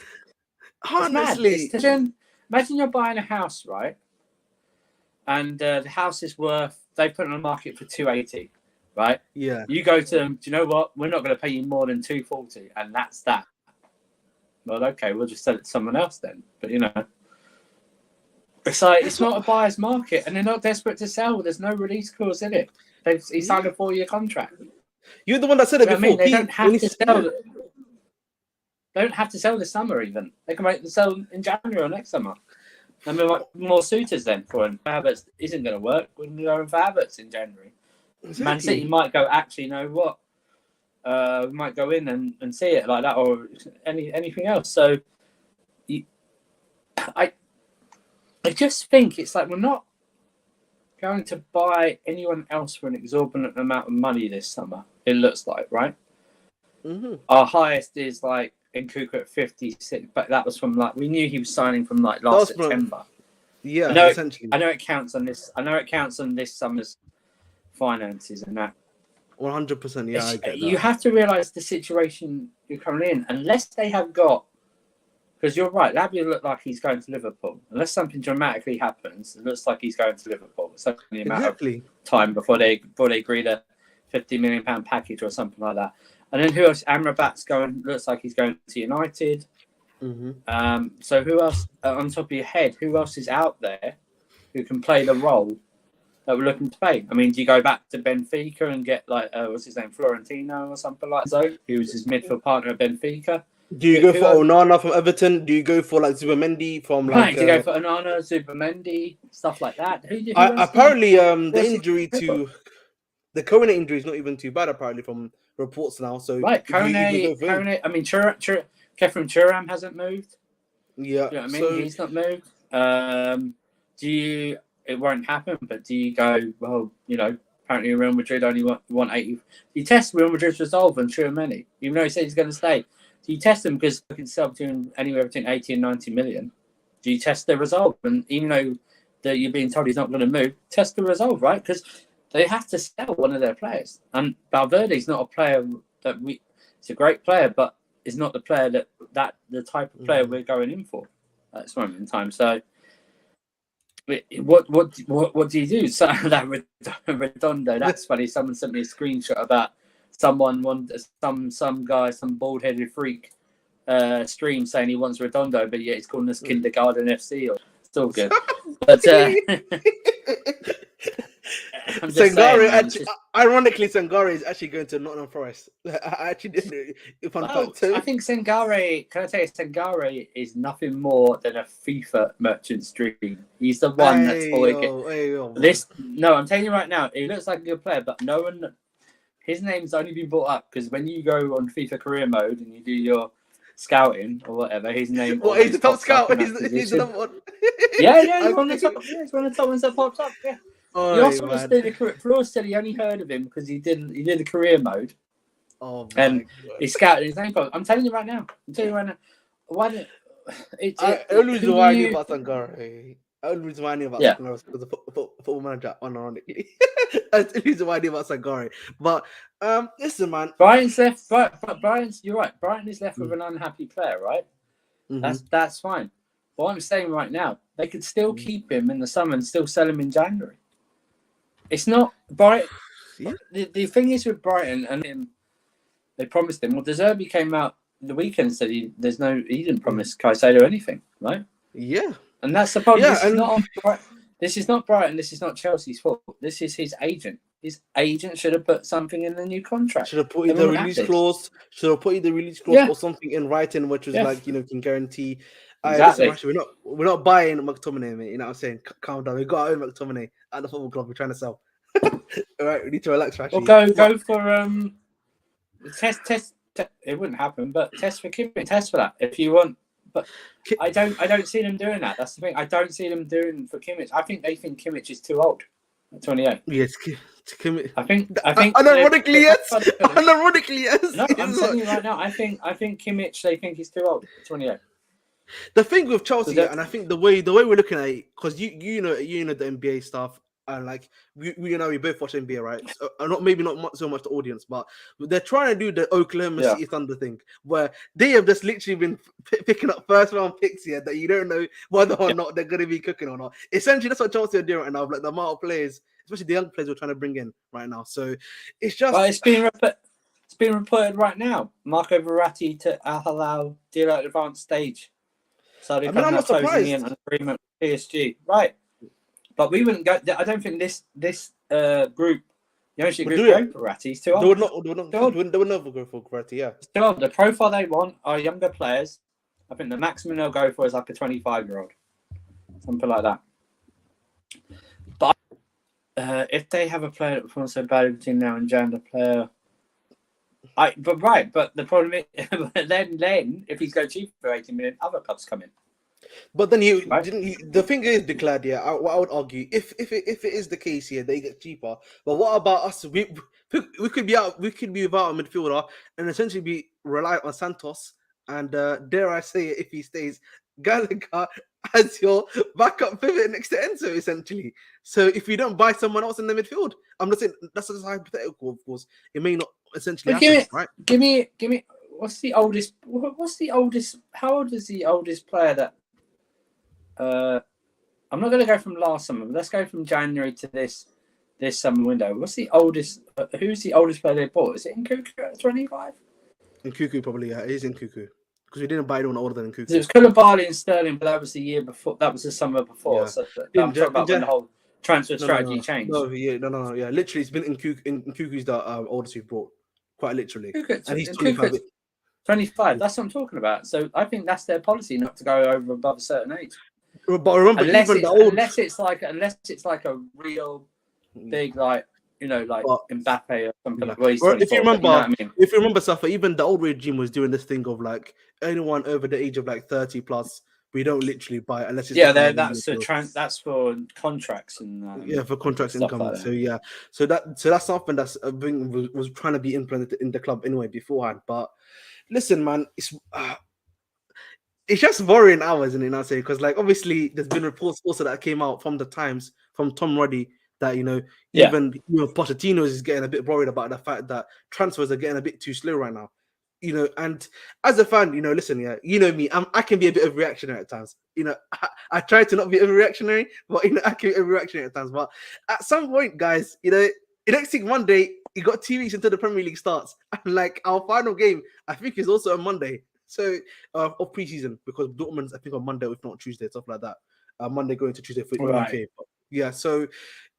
Honestly.
It's mad. Imagine you're buying a house, right? And the house is worth, they put it on the market for 280, right?
Yeah.
You go to them, do you know what? We're not going to pay you more than 240, and that's that. Well, okay, we'll just sell it to someone else then. But, you know, it's like, it's not a buyer's market, and they're not desperate to sell. There's no release clause in it. He signed a 4-year contract.
You're the one that said it before.
I mean, they don't have to sell. They don't have to sell this summer even. They can make them sell in January or next summer. And we want more suitors then for him. Havertz isn't going to work. We're going to go for Havertz in January. Exactly. Man City might go, actually, you know what? We might go in and see it like that, or anything else. So I just think it's like, we're not going to buy anyone else for an exorbitant amount of money this summer, it looks like, right?
Mm-hmm.
Our highest is like Nkunku at 56, but that was from like, we knew he was signing from like last September.
Yeah,
essentially. I know it counts on this. I know it counts on this summer's finances and that.
100%. Yeah, I get that.
You have to realise the situation you're currently in. Unless they have got, because you're right, Lavia looked like he's going to Liverpool. Unless something dramatically happens, it looks like he's going to Liverpool. It's only a matter of time before they agree to £50 million package or something like that. And then who else? Amrabat's going. Looks like he's going to United.
Mm-hmm.
So who else on top of your head? Who else is out there who can play the role that we're looking to pay? I mean, do you go back to Benfica and get like what's his name, Florentino or something like that? Who was his midfield partner at Benfica?
Do you go for Onana from Everton? Do you go for like Zubimendi from like?
Right, do you go for Onana, Zubimendi, stuff like that?
Apparently, the injury to the Kone injury is not even too bad. Apparently, from reports now. So
right, Kone. I mean, Kefren Thuram hasn't moved.
Yeah,
you know what I mean, he's not moved. It won't happen. But do you go? Well, you know, apparently Real Madrid only want 80. You test Real Madrid's resolve on Tchouaméni, even though he said he's going to stay. Do you test them because they can sell between anywhere between 80 and 90 million? Do you test the resolve? And even though that you're being told he's not going to move, test the resolve, right? Because they have to sell one of their players. And Valverde's not a player that it's a great player, but is not the player that the type of player we're going in for at this moment in time. So what do you do? So that Redondo, that's funny. Someone sent me a screenshot about some guy, some bald-headed freak stream saying he wants Redondo, but yet he's calling us Kindergarten FC. It's all good. But
Sangare, ironically, Sangare is actually going to Nottingham Forest. I actually didn't.
I think Sangare. Can I tell you, Sangare is nothing more than a FIFA merchant's dream. He's the one that's always this. No, I'm telling you right now, he looks like a good player, but no one. His name's only been brought up because when you go on FIFA career mode and you do your scouting or whatever, his name.
Well, he's the top scout. He's the number one.
Yeah, he's one of the top. Yeah, he's one of the top ones that pops up. Yeah. He also did the career. Flores said he only heard of him because he did a career mode.
Oh,
and he scouted his name. I'm telling you right now. Why did
only reason why I knew about Sangare. Only reason why I knew about Sangare was because the football manager, unironically. That's the reason why I knew about Sangare. But listen, man.
Brighton's left. Brighton's. You're right. Brighton is left with an unhappy player, right? Mm-hmm. That's fine. What I'm saying right now, they could still keep him in the summer and still sell him in January. It's not Brighton. Yeah. The thing is with Brighton and him, they promised him. Well, De Zerbi came out the weekend and said he didn't promise Caicedo anything, right?
Yeah.
And that's the problem.
Yeah,
This is not Brighton. This is not Chelsea's fault. This is his agent. His agent should have put something in the new contract.
should have put either release clause,
Yeah.
or something in writing, which was like, can guarantee.
Exactly.
Listen, actually, we're not buying McTominay, mate. You know what I'm saying? Calm down. We got our own McTominay at the football club. We're trying to sell. All right, we need to relax, actually.
Well, go for test. It wouldn't happen, but test for Kimmich. Test for that if you want. But I don't see them doing that. That's the thing. I don't see them doing for Kimmich. I think they think Kimmich is too old. At 28.
Yes, Kimmich.
I think.
Unironically, yes. Unironically, yes.
No, I'm telling you right now. I think Kimmich. They think he's too old. At 28.
The thing with Chelsea, and I think the way we're looking at it, because you know the NBA stuff, and like we both watch NBA, right? So, not so much the audience, but they're trying to do the Oklahoma City Thunder thing, where they have just literally been picking up first round picks here that you don't know whether or not they're going to be cooking or not. Essentially, that's what Chelsea are doing right now. Like the amount of players, especially the young players, we're trying to bring in right now. So it's just.
Well, it's being reported right now. Marco Verratti to Al Hilal deal at advanced stage. So they're
I'm not surprised.
In an agreement with PSG, right? But we wouldn't go. I don't think this group, the ownership group, go for Verratti. He's too old.
They would never go for Verratti. Yeah.
He's too old. The profile they want are younger players. I think the maximum they'll go for is like a 25-year-old, something like that. But if they have a player that performs so badly between now and Jan, the player. But the problem is, then if he's going cheap for 80 million, other clubs come in.
But then the thing is, declared, I would argue if it is the case here, they get cheaper. But what about us? We could be out. We could be without a midfielder and essentially be reliant on Santos. And dare I say it, if he stays, Gallagher as your backup pivot next to Enzo, essentially. So if you don't buy someone else in the midfield, I'm not saying that's just hypothetical. Of course, it may not essentially happen, right?
Give me. What's the oldest? How old is the oldest player that? I'm not going to go from last summer, but let's go from January to this summer window. What's the oldest? Who's the oldest player they bought? Is it Nkunku at 25?
Nkunku probably, yeah, it is Nkunku because we didn't buy anyone older than Nkunku.
It was Koulibaly and Sterling, but that was the year before. That was the summer before. Yeah. So I'm talking about when the whole transfer strategy changed.
No, yeah. Literally, it's been Nkunku's the oldest we've brought, quite literally, and he's 25.
25. That's what I'm talking about. So I think that's their policy, not to go over above a certain age.
But remember,
unless it's like a real big like Mbappe or something like that.
Well, if you remember, Safa, even the old regime was doing this thing of like anyone over the age of like 30 plus, we don't literally buy it unless it's
that's for contracts and
for contracts income.
Like
so that's something that's was trying to be implemented in the club anyway beforehand. But listen, man, it's just worrying hours, isn't it? I'd say because obviously there's been reports also that came out from the Times from Tom Roddy that even Pochettino is getting a bit worried about the fact that transfers are getting a bit too slow right now. And as a fan, listen, me, I can be a bit of reactionary at times. I try to not be overreactionary, but I can be overreactionary at times. But at some point, guys, next week Monday, you got 2 weeks until the Premier League starts, and our final game, I think, is also on Monday. So of preseason, because Dortmund's I think on Monday, if not Tuesday, stuff like that. Monday going to Tuesday for UK. Yeah, so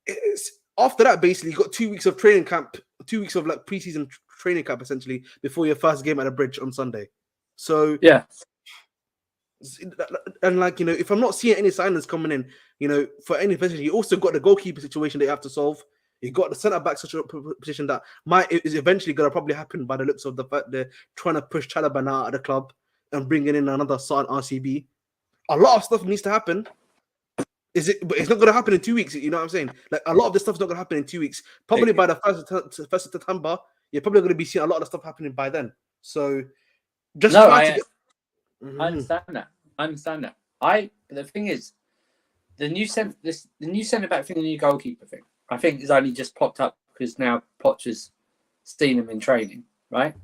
it's after that basically you got 2 weeks of training camp, 2 weeks of preseason training camp essentially before your first game at the Bridge on Sunday. So
yeah,
and if I'm not seeing any signings coming in, for any position, you also got the goalkeeper situation that you have to solve. You got the centre back position that is eventually going to probably happen by the looks of the fact they're trying to push Chalobah out of the club and bringing in another certain RCB. A lot of stuff needs to happen. But it's not going to happen in 2 weeks. You know what I'm saying? A lot of this stuff's not going to happen in 2 weeks. Probably by the 1st of September, you're probably going to be seeing a lot of stuff happening by then. So just
I understand that. But the thing is, the new centre back thing, the new goalkeeper thing, I think has only just popped up because now Poch has seen him in training, right?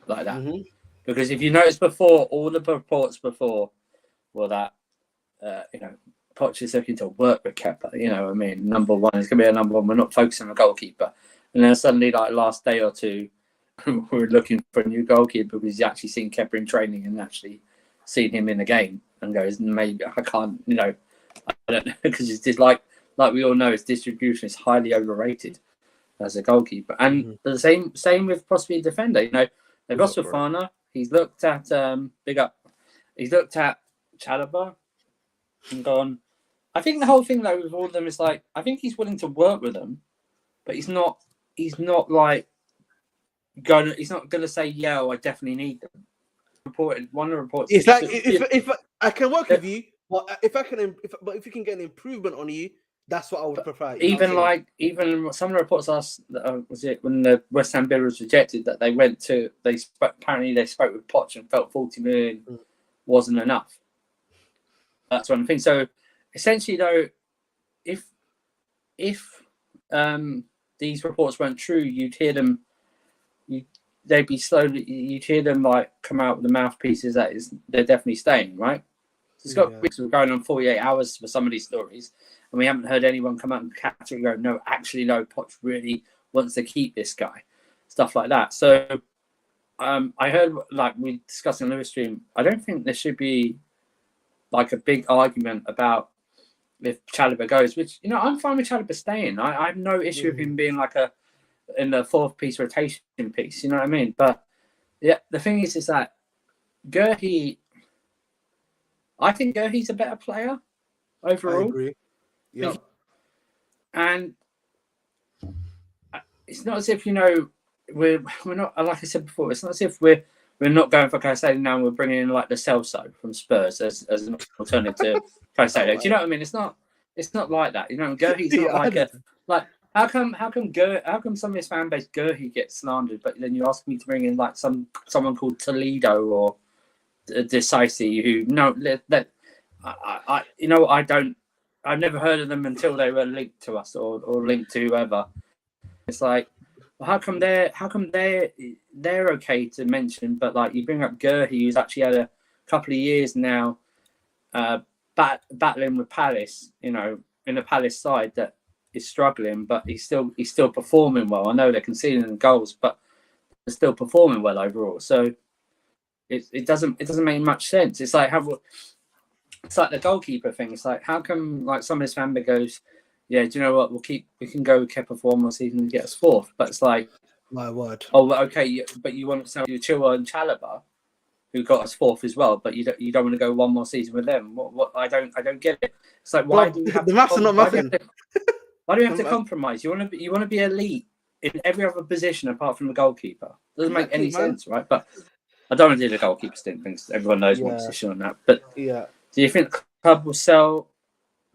Like that. Mm-hmm. Because if you notice before, all the reports before were that, Poch is looking to work with Kepa. Number one is going to be a number one. We're not focusing on a goalkeeper. And then suddenly, last day or two, we're looking for a new goalkeeper because he's actually seen Kepa in training and actually seen him in the game. and goes, maybe I can't, I don't know, because it's just like we all know, his distribution is highly overrated as a goalkeeper. And the same with possibly a defender. They've lost Fofana. He's looked at He's looked at Chalobah and gone. I think the whole thing though with all of them is like, I think he's willing to work with them, but he's not like going. He's not going to say, "Yeah, I definitely need them." One of the reports.
It's like if I can work with you, well, if you can get an improvement on you, that's what I would prefer.
Even some of the reports asked, was it when the West Ham bid was rejected that apparently they spoke with Poch and felt 40 million wasn't enough. That's one thing. So essentially, though, if these reports weren't true, you'd hear them. They'd be slowly. You'd hear them like come out with the mouthpieces that they're definitely staying, right? So it's got weeks. We're going on 48 hours for some of these stories, and we haven't heard anyone come out and catch it and go, "No, actually, no. Poch really wants to keep this guy." Stuff like that. So, I heard like we discussed in Livestream. I don't think there should be like a big argument about if Chalobah goes. Which I'm fine with Chalobah staying. I have no issue with him being like in the fourth piece rotation piece. You know what I mean? But yeah, the thing is that Guehi. I think Guehi's a better player overall.
I agree. Yeah.
And it's not as if we're not, like I said before, it's not as if we're not going for Caicedo now and we're bringing in like the Celso from Spurs as an alternative to Caicedo. Do you know what I mean? It's not like that. Guehi's not like how come some of his fan base Guehi gets slandered, but then you ask me to bring in like someone called Toledo or Decisive who I've never heard of them until they were linked to us or linked to whoever. It's like, well, how come they're okay to mention, but like you bring up Guehi, who's actually had a couple of years now battling with Palace, in the Palace side that is struggling, but he's still performing well. I know they're conceding goals, but they're still performing well overall. So it doesn't make much sense. It's like it's like the goalkeeper thing. It's like, how come like some of this fan base goes, yeah, do you know what? We can go with Kepa for one more season and get us fourth. But it's like,
my word.
Oh, okay, but you want to sell Chilwell and Chalobah, who got us fourth as well, but you don't want to go one more season with them. What I don't get it. It's like, why do we have
the maths are not muffin?
Why do we have to compromise? You want to be elite in every other position apart from the goalkeeper. Doesn't make any sense, right? But I don't want to do the goalkeeper stint things. Everyone knows my position on that. But
yeah,
do you think the club will sell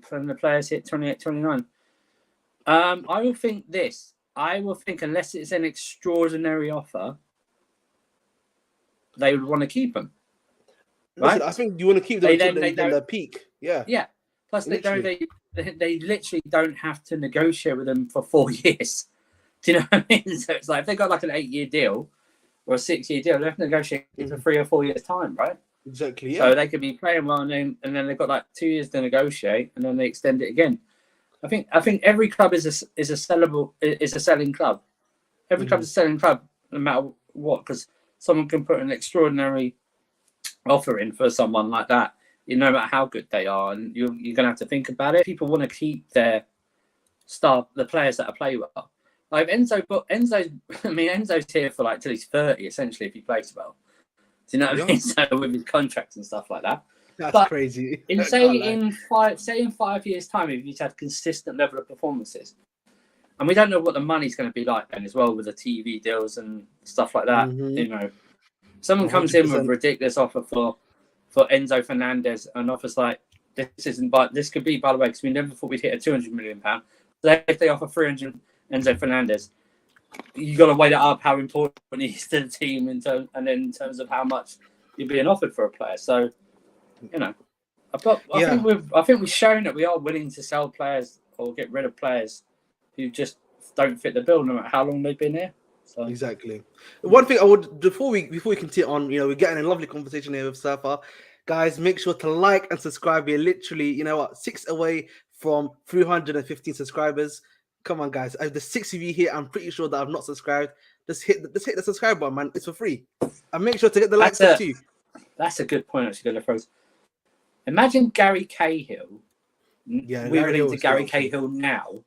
when the players hit 28, 29? I will think this. I will think unless it's an extraordinary offer, they would want to keep them. Right?
Listen, I think you want to keep them until their peak. Yeah.
Yeah. Plus, they literally don't have to negotiate with them for 4 years. Do you know what I mean? So it's like if they got like an 8-year deal or a 6-year deal, they have to negotiate for 3 or 4 years' time, right?
Exactly. Yeah.
So they could be playing well, and then they've got like 2 years to negotiate, and then they extend it again. I think every club is a selling club. Every club is a selling club, no matter what, because someone can put an extraordinary offer in for someone like that. No matter how good they are, and you're going to have to think about it. People want to keep their the players that play well. Like Enzo's here for like till he's 30, essentially, if he plays well. Do you know what I mean? So with his contracts and stuff like that.
That's crazy.
In 5 years' time, if he's had consistent level of performances, and we don't know what the money's going to be like then as well with the TV deals and stuff like that. Someone comes in with a ridiculous offer for Enzo Fernandez and offers like this could be, by the way, because we never thought we'd hit a £200 million. So if they offer 300 Enzo Fernandez, you got to weigh that up how important he is to the team in terms of how much you're being offered for a player. So, I think we've shown that we are willing to sell players or get rid of players who just don't fit the bill, no matter how long they've been here. So.
Exactly. One thing I would before we continue on, we're getting a lovely conversation here with Surfer. Guys, make sure to like and subscribe. We're literally, 6 away from 315 subscribers. Come on, guys. There's 6 of you here. I'm pretty sure that I've not subscribed. Just hit the subscribe button, man. It's for free. And make sure to get the likes too.
That's a good point, actually, Froze. Imagine Gary Cahill.
Yeah,
we went
Hill
into
was
Gary
the option.
Cahill now,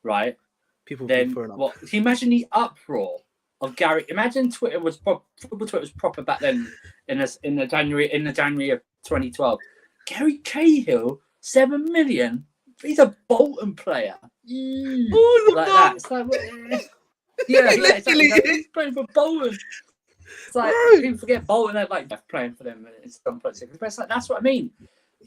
right?
People would be
Then
throwing up.
what? Can you imagine the uproar of Gary? Imagine football Twitter was proper back then in the January of 2012. Gary Cahill, 7 million. He's a Bolton player.
Oh,
Like that. It's like, yeah,
literally.
It's like, he's playing for Bolton. It's like
Right.
people forget Bolton. They're like playing for them. It's some places. But it's like that's what I mean.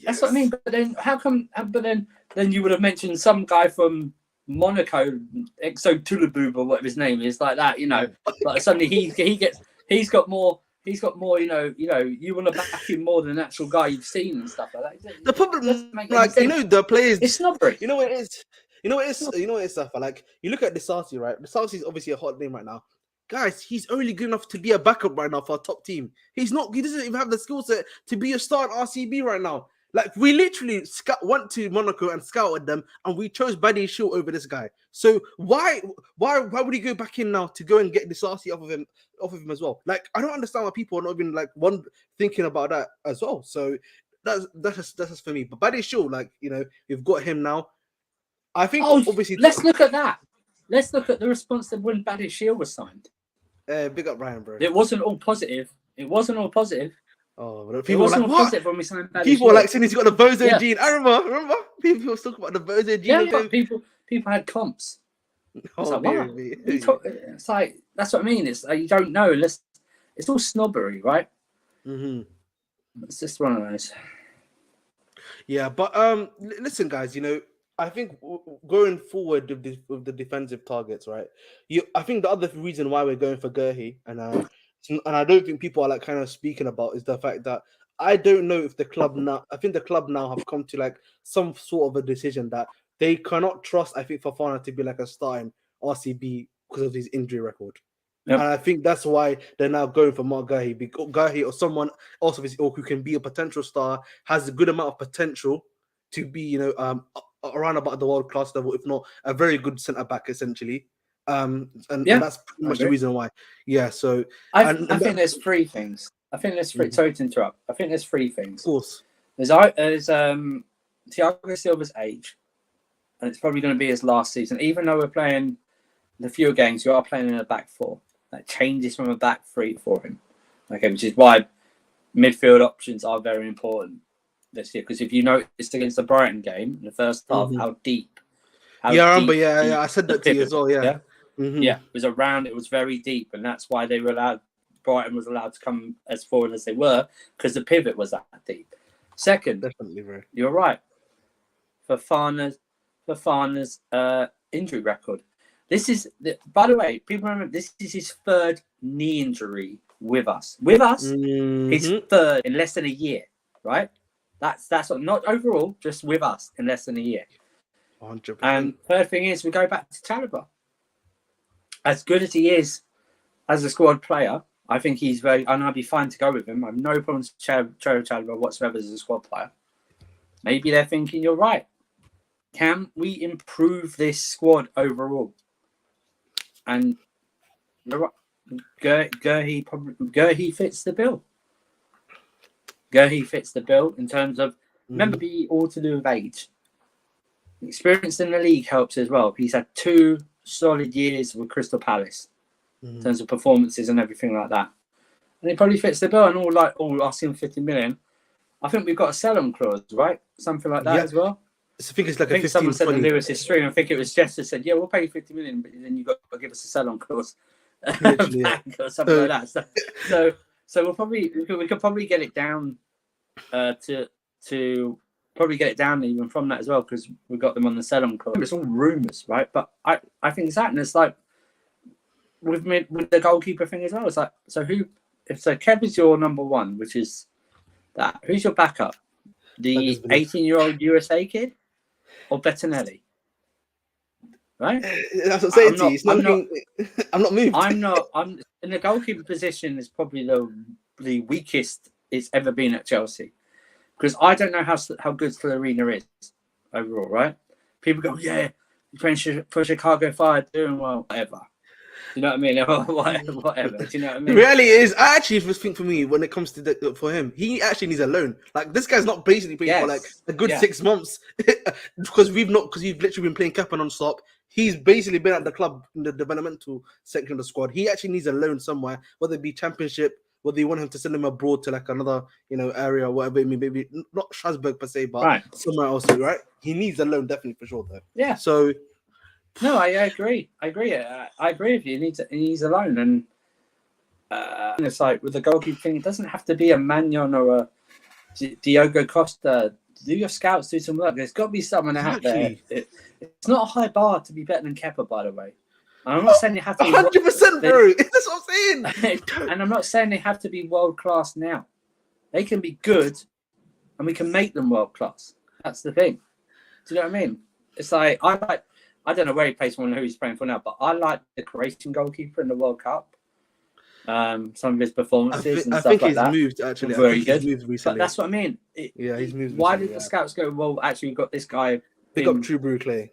That's what I mean. But then how come? But then you would have mentioned some guy from Monaco, Exo Tulaboob or whatever his name is, like that. You know, like suddenly he's got more. You want to back him more than an actual guy you've seen and stuff like that.
The problem, like, the players,
it's snobbery.
You know what it is? You know what it is, Safa? Like, you look at Disasi, right? Disasi is obviously a hot name right now. Guys, he's only good enough to be a backup right now for a top team. He doesn't even have the skill set to be a star at RCB right now. Like, we literally went to Monaco and scouted them, and we chose Buddy Shaw over this guy. So why would he go back in now to go and get Disasi off of him as well? Like, I don't understand why people are not even like thinking about that as well. So that's just for me. But Buddy Shaw, like, we've got him now. I think obviously
let's look at that. Let's look at the response that when Buddy Shaw was signed.
Big up Ryan, bro.
It wasn't all positive.
Oh, but
people were like, what? When we signed
people were like saying he's got the Bozo gene. I remember people was talking about the Bozo gene.
Yeah, people had comps. It's like, wow. It's like, that's what I mean. It's like, you don't know. It's all snobbery, right?
Mm-hmm.
It's just one of those.
Yeah, but listen, guys. I think going forward with the defensive targets, right? I think the other reason why we're going for Gurhey and I don't think people are like kind of speaking about is the fact that I don't know if the club now. I think the club now have come to like some sort of a decision that they cannot trust. I think Fofana to be like a star in RCB because of his injury record. Yep. And I think that's why they're now going for Mark Gurhey, because Gurhey or someone else who can be a potential star, has a good amount of potential to be around about the world class level, if not a very good centre back essentially. And that's pretty much the reason why. Yeah, so
I think there's three things. I think there's three. Sorry to interrupt. I think there's three things.
Of course,
there's Thiago Silva's age, and it's probably going to be his last season. Even though we're playing the fewer games, we are playing in a back four. That changes from a back three for him. Okay, which is why midfield options are very important this year. Because if you noticed against the Brighton game in the first half, how deep.
I remember. Yeah, I said that to you as well. Yeah. Mm-hmm.
Yeah, it was very deep, and that's why Brighton was allowed to come as forward as they were, because the pivot was that deep. Second,
definitely, bro.
You're right. Fofana's injury record. By the way, people remember this is his third knee injury with us. His third in less than a year, right? That's not overall, just with us in less than a year.
100%.
And third thing is we go back to Chalobah. As good as he is as a squad player, I think he's and I'd be fine to go with him. I have no problems with Chalobah whatsoever as a squad player. Maybe they're thinking you're right. Can we improve this squad overall? And Gurhey fits the bill. Gurhey fits the bill in terms of, remember, be all to do with age. Experience in the league helps as well. He's had 2 solid years with Crystal Palace in terms of performances and everything like that. And he probably fits the bill, and all asking 50 million. I think we've got a sell-on clause, right? Something like that as well.
I think it's like
I think someone said in Lewis's stream, I think it was Jess that said, yeah, we'll pay you 50 million, but then you've got to give us a sell-on clause back or something like that. So we could probably get it down to probably get it down even from that as well, because we got them on the sell-on clause. It's all rumours, right? But I think it's that, and it's like with the goalkeeper thing as well. It's like, so Kev is your number one, which is that. Who's your backup? The 18-year-old USA kid or Bettinelli? Right?
That's what I'm saying to you. I'm not moved.
I'm in the goalkeeper position is probably the weakest it's ever been at Chelsea. Because I don't know how good Florina is overall, right? People go, yeah, you're playing for Chicago Fire, doing well, whatever. you know what I mean? Whatever. Do you know what I
The
mean?
reality is, I actually think for me, when it comes to for him, he actually needs a loan. Like this guy's not basically playing for like a good 6 months because we've literally been playing Kappa non-stop. He's basically been at the club in the developmental section of the squad. He actually needs a loan somewhere, whether it be Championship, whether you want him to send him abroad to like another, area, whatever it may be, maybe not Strasbourg per se, but somewhere else, right? He needs a loan definitely for sure, though.
Yeah.
So,
no, I agree. I agree with you. He needs a loan, and it's like with the goalkeeper thing, it doesn't have to be a Magnon or a Diogo Costa. Do your scouts do some work? There's got to be someone out there. It's not a high bar to be better than Kepa, by the way. And I'm not saying you have to be
100%, bro. That's what I'm saying.
And I'm not saying they have to be world class now. They can be good, and we can make them world class. That's the thing. Do you know what I mean? It's like I don't know where he plays for and who he's playing for now, but I like the Croatian goalkeeper in the World Cup. Some of his performances and stuff like that.
I think he's moved actually.
Very good.
He's moved recently.
But that's what I mean.
He's moved.
Why did the scouts go? Well, actually, we've got this guy.
Pick up True Brew Clay.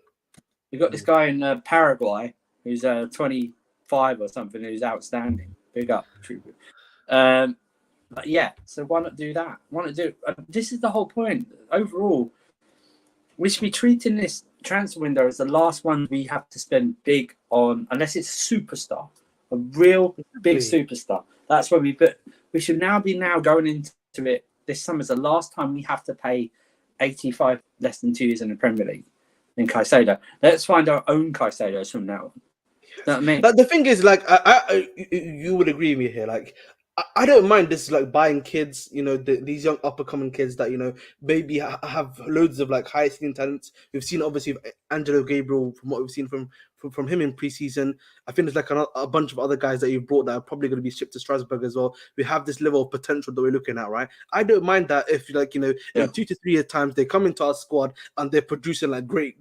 We've got this guy in Paraguay who's 25 or something, who's outstanding. Big up, True Brew. But yeah, so why not do that? Why not do? This is the whole point. Overall, we should be treating this transfer window as the last one we have to spend big on, unless it's a superstar, a real big superstar. That's where we should now be going into it. This summer's the last time we have to pay 85 less than 2 years in the Premier League in Caicedo. Let's find our own Caicedos from now on. You know what I mean?
Like, the thing is, like, you would agree with me here. Like, I don't mind this, like, buying kids, these young up-and-coming kids that, maybe have loads of, like, high-ceiling talents. We've seen, obviously, Angelo Gabriel, from what we've seen from him in pre-season. I think there's, like, a bunch of other guys that you've brought that are probably going to be shipped to Strasbourg as well. We have this level of potential that we're looking at, right? I don't mind that if, like, in 2 to 3 years' time, they come into our squad and they're producing, like, great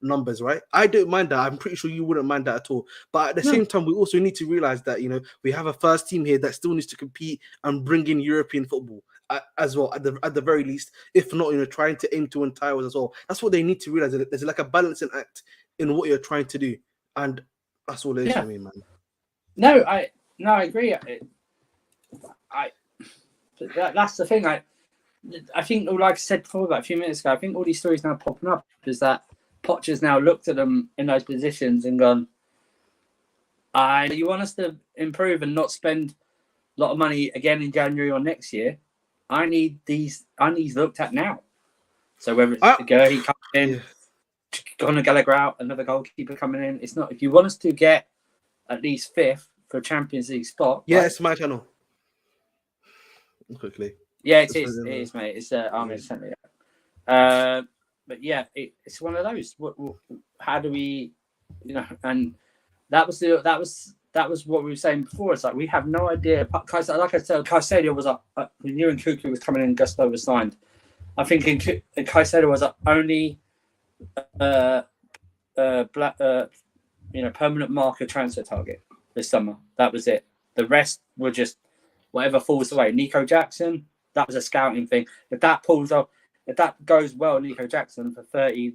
numbers, right? I don't mind that. I'm pretty sure you wouldn't mind that at all. But at the same time, we also need to realize that we have a first team here that still needs to compete and bring in European football as well, at the very least. If not, trying to aim to win titles as well. That's what they need to realize. There's like a balancing act in what you're trying to do, and that's all it is for me, man.
No, I agree. That's the thing. I think, like I said before, about a few minutes ago, I think all these stories now popping up is that Poch has now looked at them in those positions and gone, you want us to improve and not spend a lot of money again in January or next year? I need these looked at now. So whether it's the guy he comes in, Conor Gallagher out, another goalkeeper coming in, it's not. If you want us to get at least 5th for a Champions League spot.
Yeah, it's my channel. Quickly.
Yeah, it is, mate. It's Ahmed sent me that. But yeah, it's one of those. How do we, and that was what we were saying before. It's like we have no idea. Like I said, Caicedo was up. We knew Nkunku was coming in. Gusto was signed. I think Caicedo was our only permanent marker transfer target this summer. That was it. The rest were just whatever falls away. Nico Jackson, that was a scouting thing. If that pulls off. If that goes well, Nico Jackson for 30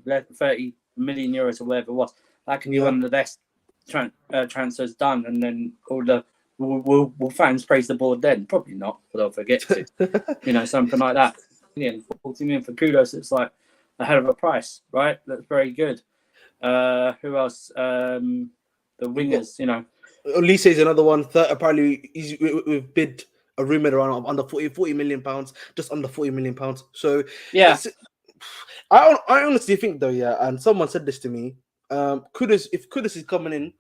million euros or whatever it was, that can be one of the best transfers done. And then all the will fans praise the board then? Probably not, but they'll forget to. Something like that. 40 million for Kudos, it's like a hell of a price, right? That's very good. Who else? The wingers,
Olise is another one. Apparently, we've bid a rumor around under 40 million pounds, just under 40 million pounds. So
yeah,
I honestly think though, and someone said this to me. Kudus, if Kudus is coming in,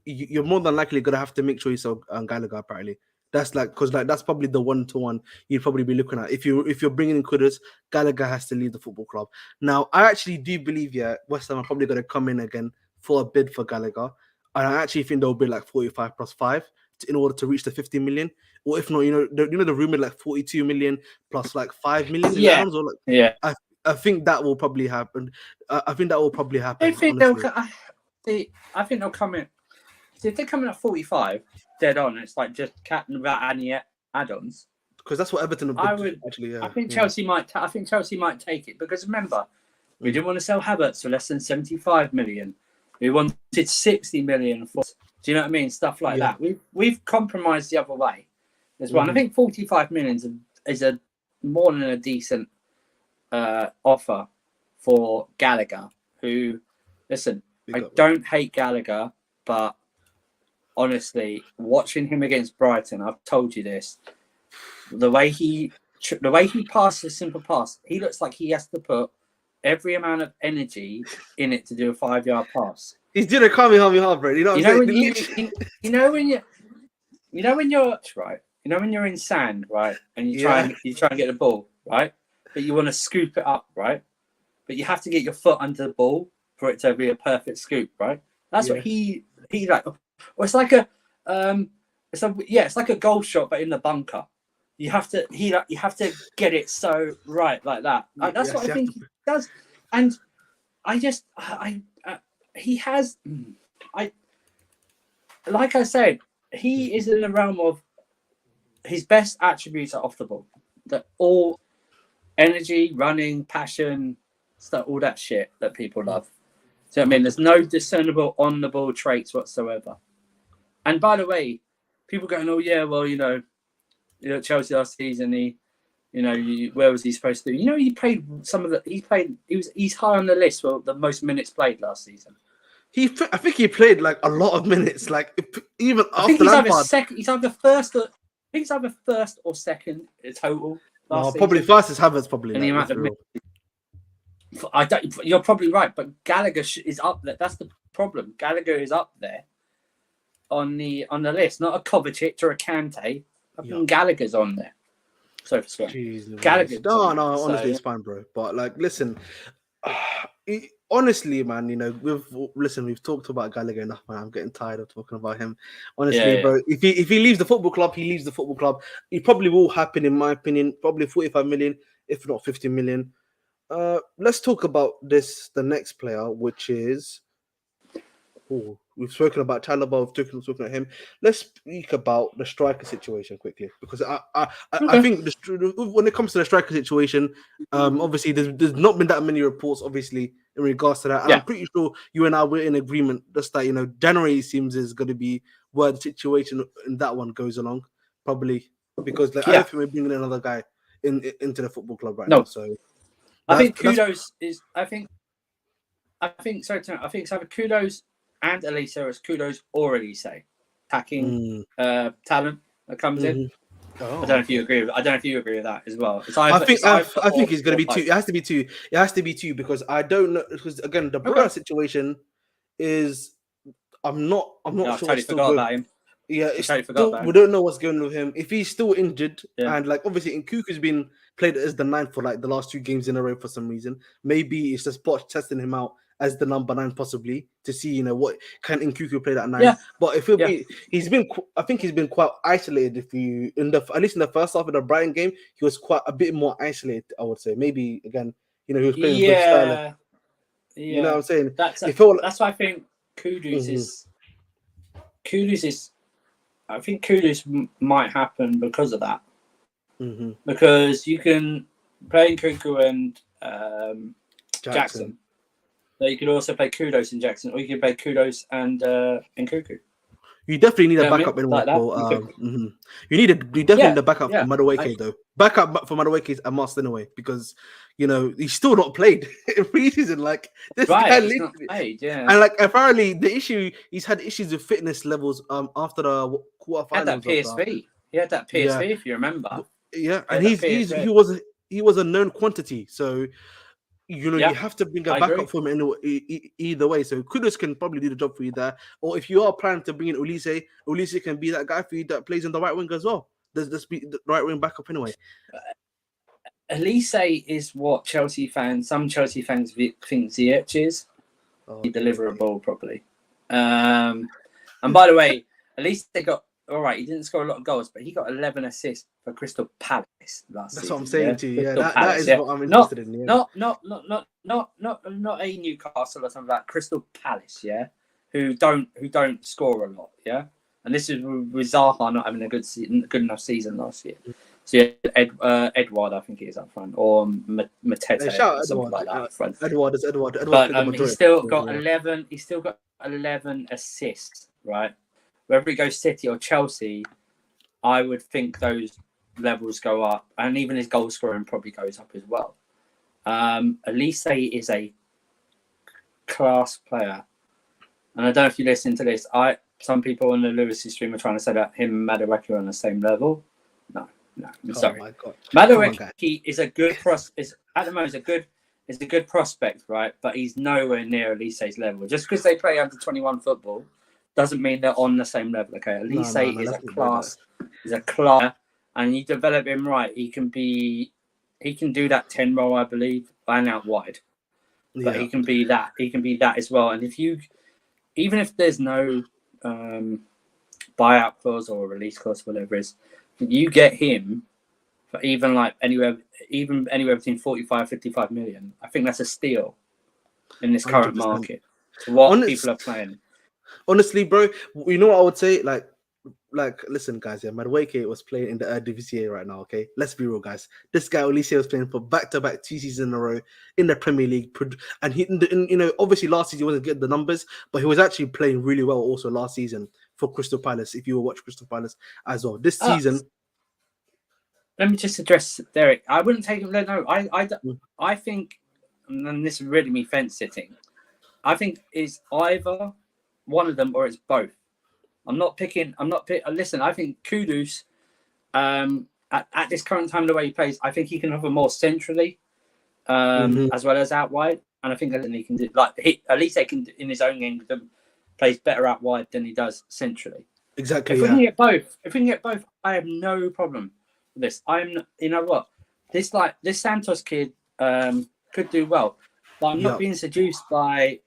you're more than likely gonna have to make sure you sell Gallagher. Apparently, that's because that's probably the 1-to-1 you'd probably be looking at. If you're bringing in Kudus, Gallagher has to leave the football club. Now, I actually do believe West Ham are probably gonna come in again for a bid for Gallagher, and I actually think they'll bid like 45 plus 5 in order to reach the 50 million. Or if not, the rumor like 42 million plus like 5 million pounds. Or I think that will probably happen. I think that will probably happen.
I think they'll come in. See, if they come in at 45, dead on, it's like just captain without any add-ons.
Because that's what Everton would actually. Yeah,
I think Chelsea might. I think Chelsea might take it because remember, we didn't want to sell Havertz for less than 75 million. We wanted 60 million for Do you know what I mean? Stuff like
Yeah.
that. We've compromised the other way as well. And I think 45 million is a more than a decent offer for Gallagher, who, listen, I don't hate Gallagher, but honestly, watching him against Brighton, I've told you this, the way he passes a simple pass, he looks like he has to put every amount of energy in it to do a 5-yard pass.
He's doing a Kamehameha, bro. You know what I'm saying?
You know when you're right. You know when you're in sand, right, and you try and get the ball, right, but you want to scoop it up, right, but you have to get your foot under the ball for it to be a perfect scoop, right? That's what he like. Well, it's like it's like a goal shot, but in the bunker. You have to get it so right like that. That's what I think he does, and he has. Like I said, he is in the realm of his best attributes are off the ball. That all energy, running, passion, stuff, all that shit that people love. So I mean, there's no discernible on the ball traits whatsoever. And by the way, people going, oh yeah, well, Chelsea last season, where was he supposed to? He played he's high on the list for the most minutes played last season.
I think he played like a lot of minutes, like even
I think
after Lampard.
He's either first or second total.
Probably first is Havertz, probably.
In the amount of minutes. You're probably right, but Gallagher is up there. That's the problem. Gallagher is up there on the list, not a Kovacic or a Kante. I think Gallagher's on there. So for sure. Gallagher.
No, honestly, it's fine, bro. But like, listen, honestly, man, we've talked about Gallagher enough, man. I'm getting tired of talking about him. Honestly, bro, if he leaves the football club, he leaves the football club. It probably will happen, in my opinion. Probably 45 million, if not 50 million. Let's talk about the next player, which is. We've spoken about Chalobah, we've spoken about him. Let's speak about the striker situation quickly, because I think when it comes to the striker situation, obviously there's not been that many reports, obviously, in regards to that. And I'm pretty sure you and I were in agreement just that January seems is going to be where the situation in that one goes along, probably because I don't think we're bringing another guy into the football club right now. So
I think Kudos is. I think it's either Kudos and Elise, or it's Kudos or Elise attacking talent that comes in. I don't know if you agree with. I don't know if you agree with that as well. I
think it's going to be two. It has to be two. It has to be two, because I don't know. Because again, the Bruno situation is. I'm not sure.
I totally forgot about him.
Yeah, we don't know what's going on with him. If he's still injured, and like obviously Nkuku's been played as the 9 for like the last 2 games in a row for some reason. Maybe it's just Poch testing him out as the number 9 possibly to see what can Nkuku play that 9. Yeah. But if I think he's been quite isolated. If you at least in the first half of the Brighton game, he was quite a bit more isolated. I would say maybe again, he was playing good style. You know what I'm saying?
That's why I think Kudus is. I think Kudus might happen because of that. Because you can play Nkuku and Jackson. So you could also play Kudos and Jackson, or you can play Kudos and Nkuku. You
definitely need a backup anyway. You definitely need a backup for Madueke though. Backup for Madueke is a must anyway, because he's still not played in preseason. Like this guy literally played, and like apparently he's had issues with fitness levels after the quarterfinals.
He had that PSV. He had that PSV, if you remember.
Yeah, and he was a known quantity. So you have to bring a backup for him either way. So Kudus can probably do the job for you there. Or if you are planning to bring in Ulise can be that guy for you that plays on the right wing as well. There's be the right wing backup anyway.
Elise is what some Chelsea fans think Ziyech is. He deliver a ball properly. And by the way, Elise got all right. He didn't score a lot of goals, but he got 11 assists for Crystal Palace last season.
That's what I'm saying to you. Yeah, that is what I'm interested in. Yeah.
Not a Newcastle or something like that. Crystal Palace, who don't score a lot, And this is with Zaha not having a good enough season last year. So Edward, I think he is up front, or Matete, something like that up front. Edward.
But
he's still got 11. He's still got 11 assists, right? whether he goes City or Chelsea, I would think those levels go up, and even his goal scoring probably goes up as well. Elise is a class player, and I don't know if you listen to this. Some people on the Lewis's stream are trying to say that him and Madueke are on the same level. No, I'm sorry.
My God.
Madueke is a good at the moment is a good prospect, right? But he's nowhere near Elise's level. Just because they play under 21 football doesn't mean they're on the same level. Okay, Elise is a class. He's a class, and you develop him right. He can do that 10 role, I believe, and out wide. But he can be that. He can be that as well. And even if there's no buyout clause or release clause, whatever it is, you get him for even anywhere between 45, 55 million. I think that's a steal in this current 100%. Market. To what people are playing.
Honestly, bro, you know what I would say? Listen, guys, Madueke was playing in the Eredivisie right now, okay? Let's be real, guys. This guy, Olise, was playing for back-to-back 2 seasons in a row in the Premier League. And he, obviously last season he wasn't getting the numbers, but he was actually playing really well also last season for Crystal Palace, if you will watch Crystal Palace as well. This season...
Let me just address Derek. I wouldn't take him. No, I think, and this is really me fence sitting, I think it's either one of them or it's both. Listen, I think Kudus, at this current time, the way he plays, I think he can hover more centrally, as well as out wide. And I think he can do, at least they can, in his own game, plays better out wide than he does centrally.
Exactly.
If we can get both, I have no problem with this. You know what? This Santos kid could do well, but I'm not being seduced by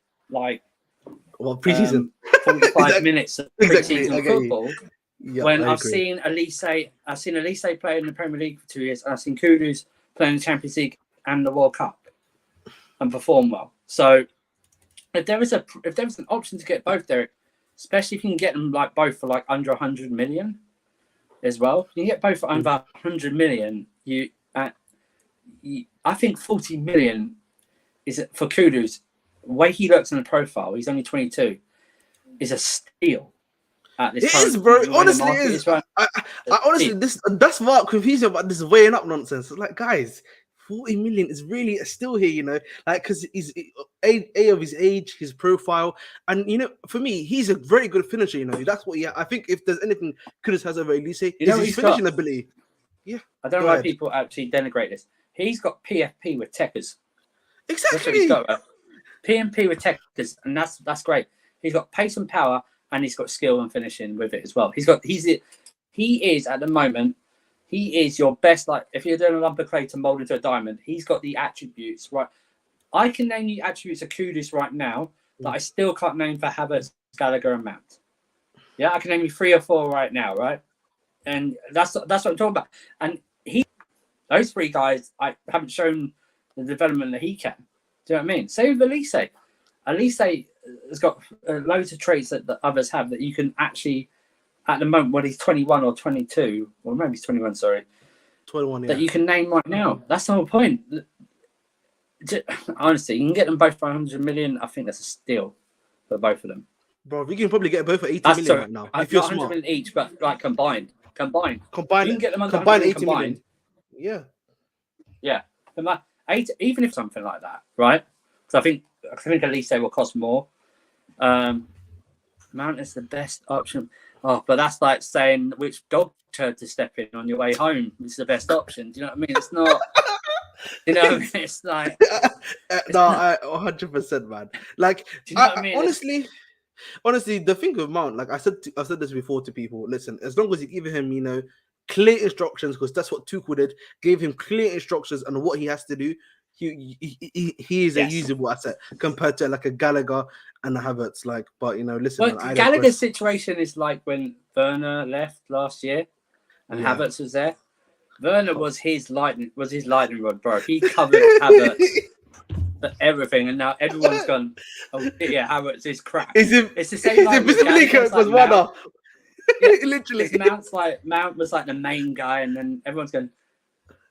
preseason
45 minutes of preseason football.
Yep,
when I've seen Elise play in the Premier League for 2 years, and I've seen Kudus play in the Champions League and the World Cup and perform well. So if there was an option to get both, Derek, especially if you can get them both for under 100 million as well, you can get both for under 100 million. I think 40 million is for Kudus. The way he looks in the profile, he's only 22, is a steal.
It is, bro. Honestly, it is. Right. I honestly, that's what confused me about this weighing up nonsense. It's guys, 40 million is really still here, because he's a of his age, his profile, and for me, he's a very good finisher. That's what. I think if there's anything Kudus has over Elise, is his finishing ability. Yeah,
I don't know why people actually denigrate this. He's got PFP with Techers.
Exactly.
That's what he's got. Right? PMP with Techers, and that's great. He's got pace and power, and he's got skill and finishing with it as well. He is at the moment. He is your best. If you're doing a lump of clay to mold into a diamond, he's got the attributes right. I can name you attributes of Kudus right now that I still can't name for Havertz, Gallagher, and Mount. Yeah, I can name you 3 or 4 right now, right? And that's what I'm talking about. And those 3 guys, I haven't shown the development that he can. Do you know what I mean? Same with Elise. Elise has got loads of traits that others have that you can actually, at the moment, when he's 21 or 22, or maybe he's 21, sorry.
21, yeah.
That you can name right now. That's the whole point. Honestly, you can get them both for 100 million. I think that's a steal for both of them.
Bro, we can probably get both for 80 million right now. If you're 100
million each, but combined. You can get them under
combined 80
combined.
Million.
Yeah. Even if something like that, right? Because I think Elise will cost more. Mount is the best option. Oh, but that's like saying which dog turd to step in on your way home is the best option. Do you know what I mean? It's not. You know what I mean? It's like.
No, 100%, man.
Do you know what I mean?
Honestly, the thing with Mount, I've said this before to people. Listen, as long as you give him, clear instructions, because that's what Tuchel did. Gave him clear instructions on what he has to do. He is a usable asset compared to a Gallagher and a Havertz. Listen.
Well, Gallagher's situation is like when Werner left last year, and Havertz was there. Werner was his lightning rod, bro. He covered Havertz for everything, and now everyone's gone. Oh yeah, Havertz is crap. It's the same.
Was Werner. Literally,
Mount was the main guy, and then everyone's going.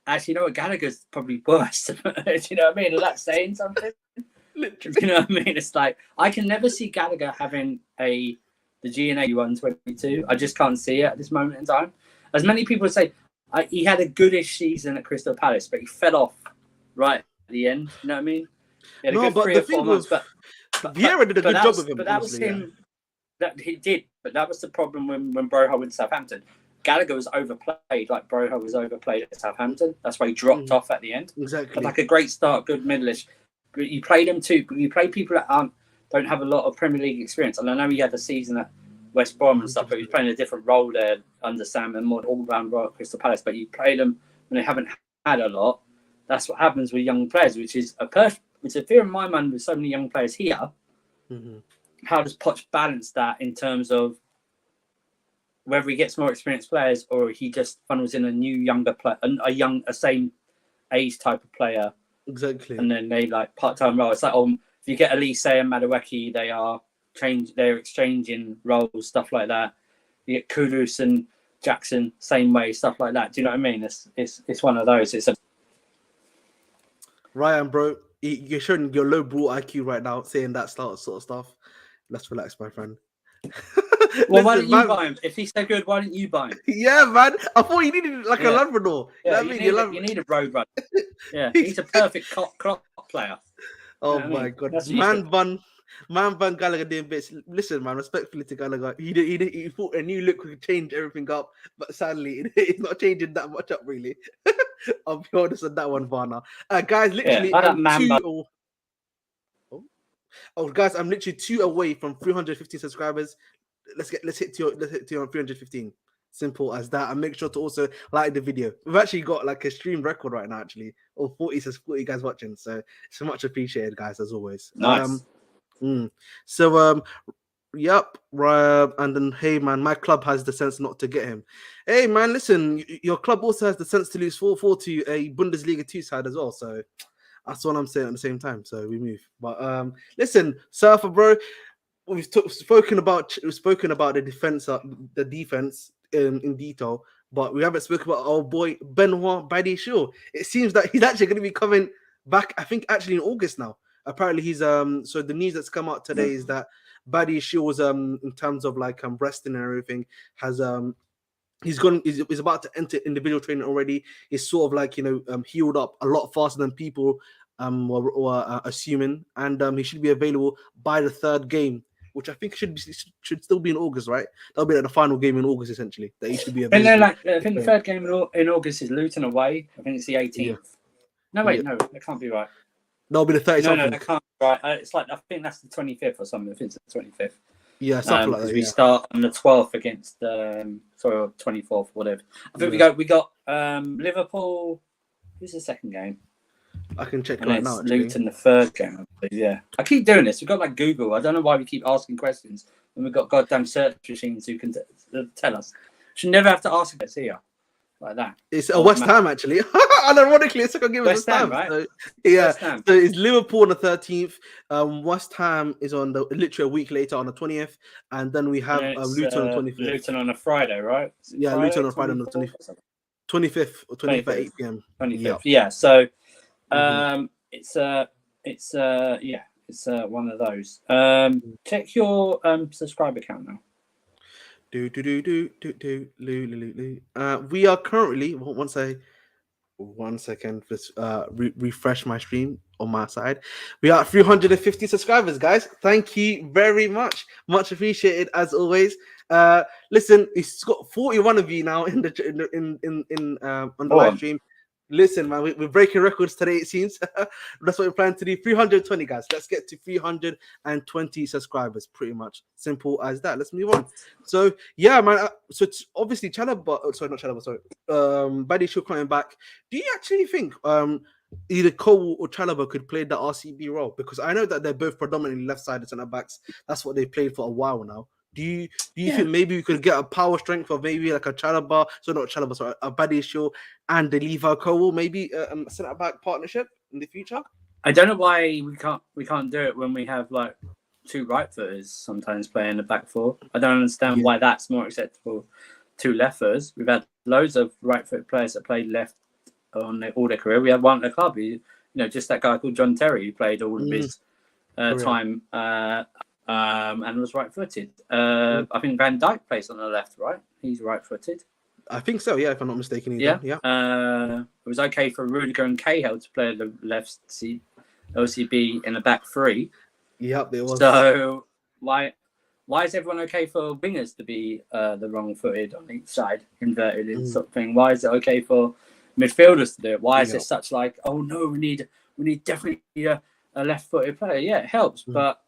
Actually, you know what? Gallagher's probably worse. Do you know what I mean? Is that saying something? Literally. You know what I mean? It's I can never see Gallagher having a the GNA 122. I just can't see it at this moment in time. As many people say, he had a goodish season at Crystal Palace, but he fell off right at the end. You know what I mean? He had a good
but
3
the
or 4
thing
months,
with
but
Vieira did a good job with him.
But that was him. That he did, but that was the problem when Broha went to Southampton. Gallagher was overplayed, like Broha was overplayed at Southampton. That's why he dropped off at the end.
Exactly.
But like a great start, good middleish. But you play them too. You play people that don't have a lot of Premier League experience. And I know he had a season at West Brom and stuff, but he was playing a different role there under Sam and more all-round role at Crystal Palace. But you play them when they haven't had a lot. That's what happens with young players, which is a fear in my mind with so many young players here. Mm-hmm. How does Poch balance that in terms of whether he gets more experienced players or he just funnels in a new younger player, a same age type of player?
Exactly.
And then they like part-time role. It's like, if you get Elise and Madueke, they're exchanging roles, stuff like that. You get Kudus and Jackson, same way, stuff like that. Do you know what I mean? It's one of those.
Ryan, bro, you're showing your low ball IQ right now, saying that sort of stuff. Let's relax, my friend.
Well, why didn't you buy him? If he's so good, why didn't you buy him?
Yeah, man. I thought you needed like a Labrador.
Yeah, you need a road runner. Yeah, he's a perfect clock player.
Oh my God, man bun Gallagher doing bits. Listen, man, respectfully to Gallagher, he thought a new look would change everything up, but sadly, it's not changing that much up, really. I'll be honest on that one, Varna. Guys, literally, guys, I'm literally 2 away from 350 subscribers. Let's hit to 315. Simple as that. And make sure to also like the video. We've actually got like a stream record right now, actually, or 40 guys watching. So it's much appreciated, guys, as always.
Nice.
Yep, right. And then, hey, man, my club has the sense not to get him. Hey, man, listen, your club also has the sense to lose 4-4 to a Bundesliga 2 side as well. So that's what I'm saying at the same time. So we move. But listen, Surfer, bro, we've spoken about the defense in detail, but we haven't spoken about our boy Benoit Badiashile. It seems that he's actually going to be coming back, I think, actually in August now. Apparently he's so the news that's come out today is that Badiashile was in terms of like resting and everything has he's about to enter individual training already. He's sort of like healed up a lot faster than people were assuming, and he should be available by the third game, which I think should still be in August, right? That'll be like the final game in August, essentially. That he should be available.
I think the third game in August is Luton away. I think it's the 18th. Yeah. No, wait, no, that can't be right.
That'll be the 30th.
No, that can't be right. It's like, I think that's the 25th or something. I think it's the 25th.
Yeah, something like that.
We start on the 12th against, 24th, whatever. I think we got Liverpool. Who's the second game?
I can check right now.
Luton, the third game, I believe, yeah. I keep doing this. We've got like Google. I don't know why we keep asking questions when we've got goddamn search machines who can tell us. Should never have to ask us here like that.
It's a West Ham, actually. And ironically, it's like a game of West Ham, right? So, yeah. West Ham. So it's Liverpool on the 13th. West Ham is on literally a week later on the 20th, and then we have Luton on the 25th.
Luton on a Friday, right?
Yeah, Luton on a Friday on the 25th or 25th at 8 p.m.
25th. Yeah. So it's one of those. Check your subscriber count now.
We are currently one second. Let's refresh my stream on my side. We are 350 subscribers, guys. Thank you very much. Much appreciated as always. Listen, it's got 41 of you now on the live stream. Listen, man, we're breaking records today, it seems. That's what we're planning to do. 320, guys. Let's get to 320 subscribers, pretty much. Simple as that. Let's move on. So, yeah, man. So, it's obviously, Badiashile coming back. Do you actually think either Cole or Chalobah could play the RCB role? Because I know that they're both predominantly left-sided centre-backs. That's what they've played for a while now. Do you think maybe we could get a power strength of maybe like a Badiashile and the Levi Cole, maybe a centre back partnership in the future?
I don't know why we can't do it when we have like two right footers sometimes playing the back four. I don't understand why that's more acceptable to left footers. We've had loads of right foot players that played left on all their career. We had one at the club, just that guy called John Terry who played all of his time and was right-footed. I think Van Dijk plays on the left, right? He's right-footed.
I think so, yeah, if I'm not mistaken.
Yeah.
Yeah.
It was okay for Rudiger and Cahill to play the left OCB in the back three.
Yep, it was.
So why is everyone okay for wingers to be the wrong-footed on each side, inverted in sort of thing? Why is it okay for midfielders to do it? Why is it such like, oh no, we need definitely a left-footed player? Yeah, it helps, but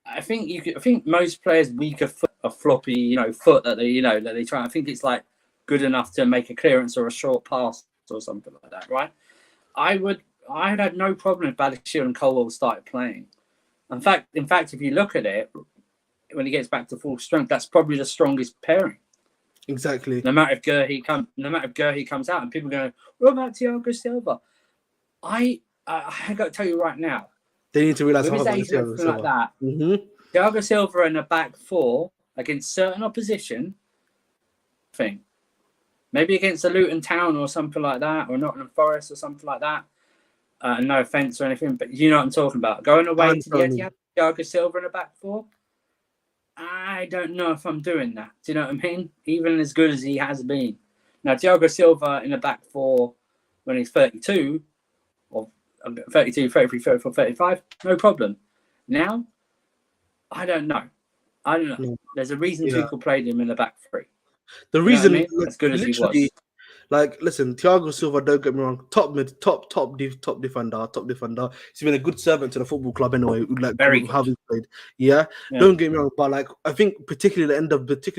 I think most players weaker foot, a floppy, foot that they try. I think it's like good enough to make a clearance or a short pass or something like that, right? I'd have no problem if Badiashile and Colwill started playing. In fact, if you look at it, when he gets back to full strength, that's probably the strongest pairing.
Exactly.
No matter if Gurhey comes out, and people go, "What about Thiago Silva?" I got to tell you right now,
they need to realize
with
how
his age and everything like that. Thiago Silva in a back four against certain opposition, maybe against a Luton Town or something like that, or Nottingham Forest or something like that. No offense or anything, but you know what I'm talking about. Going away to the Etihad, Thiago Silva in a back four. I don't know if I'm doing that. Do you know what I mean? Even as good as he has been. Now, Thiago Silva in a back four when he's 32, or 32, 33, 34, 35, no problem. Now, I don't know. There's a reason Tuchel played him in the back three.
The reason,
as good as he was.
Like, listen, Thiago Silva, don't get me wrong, top defender. He's been a good servant to the football club anyway. Like,
very
how he played. Yeah, don't get me wrong, but like, I think particularly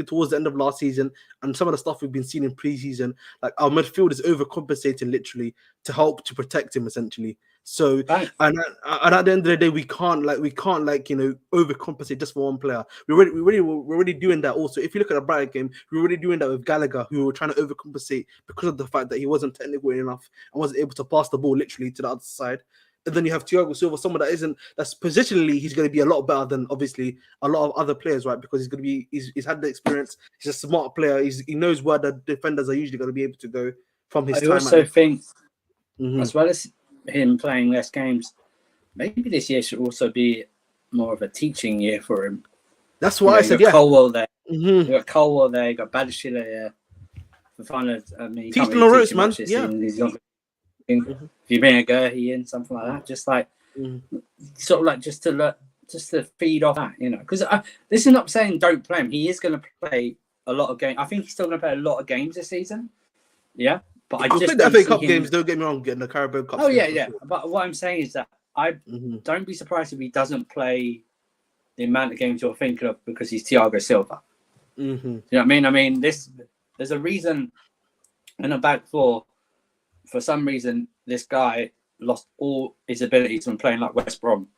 towards the end of last season and some of the stuff we've been seeing in pre-season, like our midfield is overcompensating literally to help to protect him essentially. So and at the end of the day, we can't overcompensate just for one player. We're already doing that. Also, if you look at the Brighton game, we're already doing that with Gallagher, who were trying to overcompensate because of the fact that he wasn't technical enough and wasn't able to pass the ball literally to the other side. And then you have Thiago Silva, someone that's positionally he's going to be a lot better than obviously a lot of other players, right? Because he's had the experience. He's a smart player. He knows where the defenders are usually going to be able to go from his time.
I also think, as well as him playing less games, maybe this year should also be more of a teaching year for him.
That's what I said.
You got Colwill there. You got Colwill there. You got Badiashile there.
Teach them the ropes, man.
He's not. If you bring a Gurhey in, something like that, just like sort of like just to feed off that, Because this is not saying don't play him. He is going to play a lot of games. I think he's still going to play a lot of games this season. Yeah. But I just
the FA Cup games, don't get me wrong, getting the Carabao Cup.
Oh, yeah. But what I'm saying is that I don't be surprised if he doesn't play the amount of games you're thinking of because he's Thiago Silva. Do you know what I mean? I mean, there's a reason in a back four, for some reason, this guy lost all his abilities when playing like West Brom.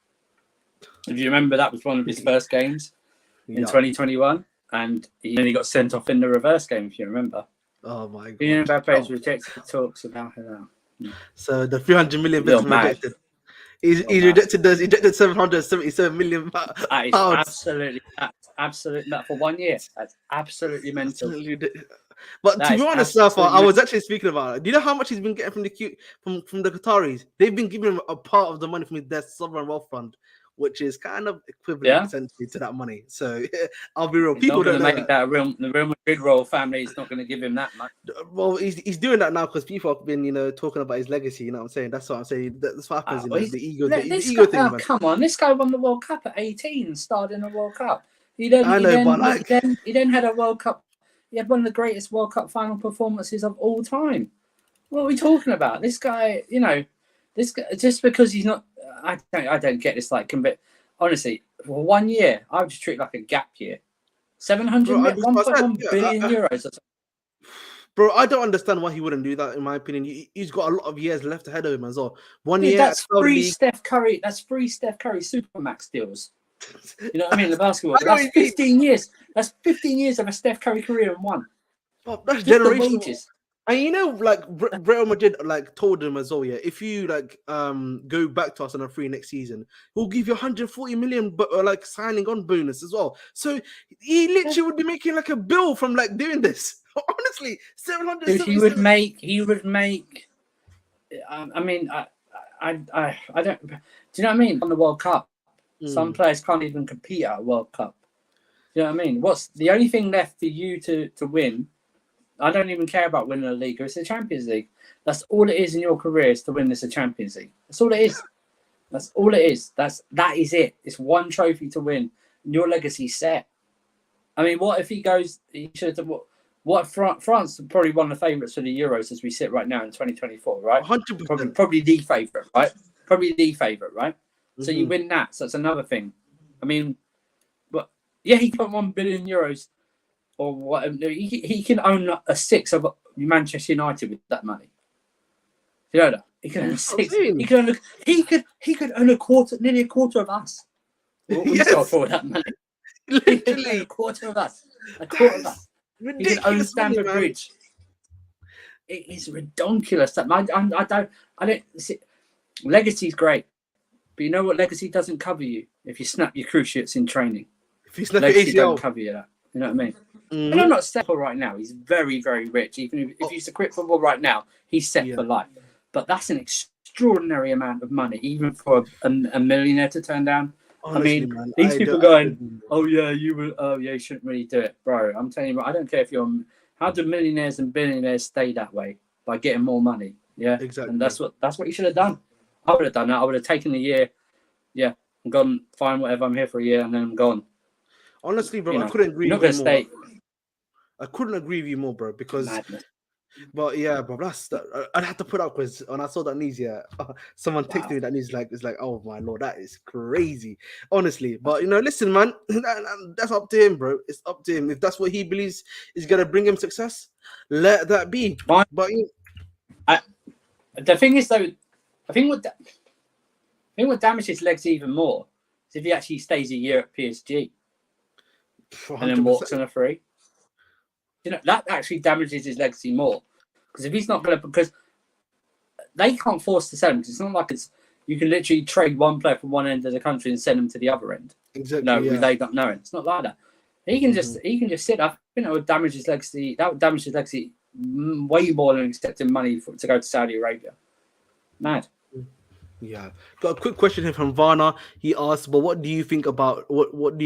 If you remember, that was one of his first games in 2021, and he only got sent off in the reverse game, if you remember.
Oh my God!
Kylian Mbappe rejected talks about him now.
So the 300 million been rejected. He's rejected 777 million pounds.
That is absolutely that for 1 year. That's absolutely mental.
But to be honest, I was actually speaking about it. Do you know how much he's been getting from the Qataris? They've been giving him a part of the money from their sovereign wealth fund, which is kind of equivalent essentially to that money. So I'll be real. People don't make that.
The Real Madrid royal family is not going to give him that much.
Well, he's doing that now because people have been, talking about his legacy. You know what I'm saying? That's what I'm saying. That's what happens. The ego thing.
Man. Come on, this guy won the World Cup at 18 and starred in the World Cup. He then had a World Cup. He had one of the greatest World Cup final performances of all time. What are we talking about? This guy, this guy, just because he's not. I don't get this. Honestly, for 1 year, I would just treat it like a gap year. 1.1 billion euros.
Bro, I don't understand why he wouldn't do that. In my opinion, he's got a lot of years left ahead of him as well. 1 year.
That's free Steph Curry. That's free Steph Curry Supermax deals. You know what I mean? The basketball. That's 15 years. That's 15 years of a Steph Curry career in one.
Oh, that's generational. And Real Madrid told him as well, if you go back to us on a free next season, we'll give you 140 million but signing on bonus as well. So he literally would be making a bill from doing this. Honestly, 700.
He would make. I don't. Do you know what I mean? On the World Cup, Some players can't even compete at a World Cup. You know what I mean? What's the only thing left for you to win? I don't even care about winning a league. It's the Champions League. That's all it is in your career, is to win this Champions League. That's all it is. That's all it is. That is it. It's one trophy to win. And your legacy's set. I mean, what if he goes? He should have. What France are probably one of the favourites for the Euros as we sit right now in 2024, right?
100%.
Probably the favourite, right? Probably the favourite, right? So you win that. So that's another thing. I mean, but yeah, he got €1 billion or whatever. He can own a sixth of Manchester United with that money. You know that he can own a sixth. He could own nearly a quarter of us. What we sell for that money? Literally a quarter of us. A quarter of us. He can own Stamford Bridge. It is ridiculous. I don't see. Legacy's great, but you know what? Legacy doesn't cover you if you snap your cruciates in training.
If you snap
Legacy
your ACL,
don't cover you that. You know what I mean? And I'm not set for right now. He's very, very rich. Even if he's to quit football right now, he's set for life. But that's an extraordinary amount of money, even for a millionaire to turn down. Honestly, I mean, man, these people going, "Oh yeah, you shouldn't really do it, bro." I'm telling you, I don't care if you're. How do millionaires and billionaires stay that way? By getting more money, yeah, exactly. And that's what you should have done. I would have done that. I would have taken the year, yeah, and gone, fine, whatever. I'm here for a year, and then I'm gone.
Honestly, bro, I couldn't agree with you more. I couldn't agree with you more, bro, because. Madness. But yeah, bro, I'd have to put up because when I saw that news, someone texted me that news, it's like, oh my lord, that is crazy, honestly. But listen, man, that's up to him, bro. It's up to him. If that's what he believes is gonna bring him success, let that be. But
the thing is, though, I think what damages his legs even more is if he actually stays a year at PSG 100%. And then walks on a free. That actually damages his legacy more, because if he's not going to, because they can't force to sell him, because it's not like you can literally trade one player from one end of the country and send them to the other end.
Exactly.
They don't know it. It's not like that. He can just sit up. It would damage his legacy. That would damage his legacy way more than accepting money to go to Saudi Arabia. Mad.
Yeah, got a quick question here from Varna. He asked, "But what do you think about what would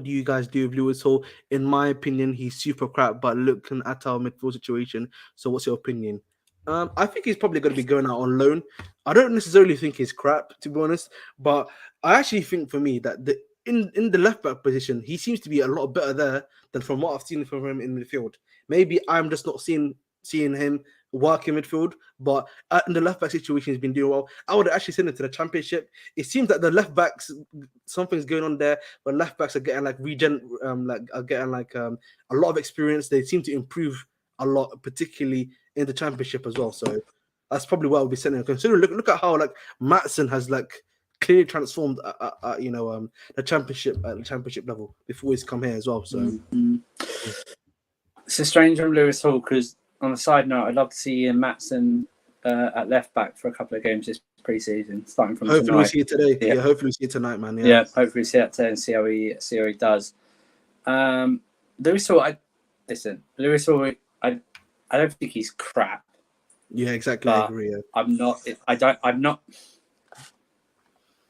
you guys do with Lewis Hall? In my opinion, he's super crap. But looking at our midfield situation, so what's your opinion?" I think he's probably going to be going out on loan. I don't necessarily think he's crap, to be honest, but I actually think for me that in the left back position, he seems to be a lot better there than from what I've seen from him in midfield. Maybe I'm just not seeing him work in midfield, but in the left back situation, he's been doing well. I would actually send him to the Championship. It seems that the left backs, something's going on there, but left backs are getting a lot of experience. They seem to improve a lot, particularly in the Championship as well. So that's probably what I would be sending him. Considering look at how Maatsen has clearly transformed the Championship at the Championship level before he's come here as well. So
it's a strange one, Lewis Hall, because on a side note, I'd love to see Maatsen at left back for a couple of games this pre-season, starting from
hopefully
tonight.
We'll see it today. Yeah, hopefully we'll see it tonight, man.
Yeah, hopefully see it today and see how he does. Lewis Hall, Lewis Hall, I don't think he's crap.
Yeah, exactly. I agree. Yeah.
I'm not.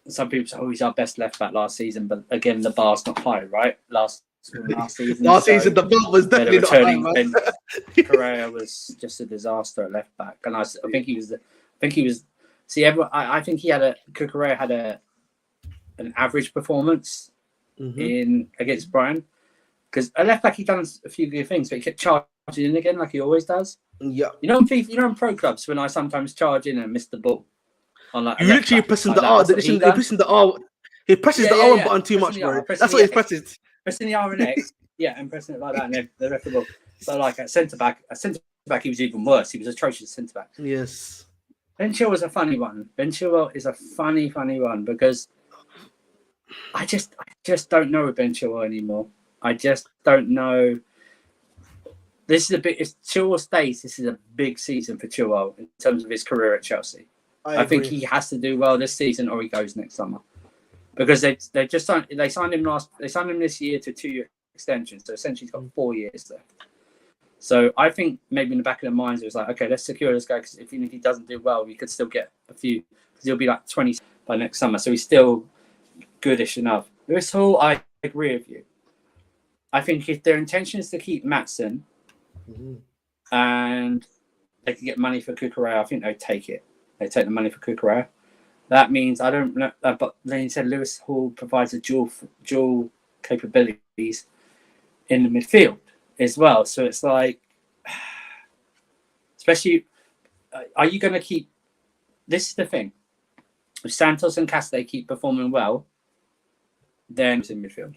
Some people say, "Oh, he's our best left back last season," but again, the bar's not high, right? Last season,
the bar was definitely not high, man.
Correa was just a disaster at left back, and I think he was. See, I think Correa had an average performance in against Brian, because at left back he done a few good things, but he kept charging in again like he always does.
Yeah,
in pro clubs when I sometimes charge in and miss the ball. On
you literally pressing the R. Pressing the R. He presses the R button too much, bro. That's what he presses.
Pressing the R and X, and pressing it like that, and then the rest of the ball. So at centre back, he was even worse. He was atrocious centre back.
Yes.
Ben Chilwell was a funny one. Ben Chilwell is a funny one because I just don't know with Ben Chilwell anymore. I just don't know. This is if Chilwell stays, this is a big season for Chilwell in terms of his career at Chelsea. I think he has to do well this season, or he goes next summer, because they signed him this year to a 2-year extension, so essentially he's got 4 years left. So I think maybe in the back of their minds it was like, okay, let's secure this guy, because even if he doesn't do well, we could still get a few, because he'll be like 20 by next summer. So he's still goodish enough. Lewis Hall, I agree with you. I think if their intention is to keep Maatsen and they can get money for Cucurella, I think they'd take it. They take the money for Cucurella. That means I don't know, but then he said Lewis Hall provides a dual capabilities in the midfield as well. So it's like, especially, are you going to keep? This is the thing. If Santos and Caicedo keep performing well, then it's in midfield,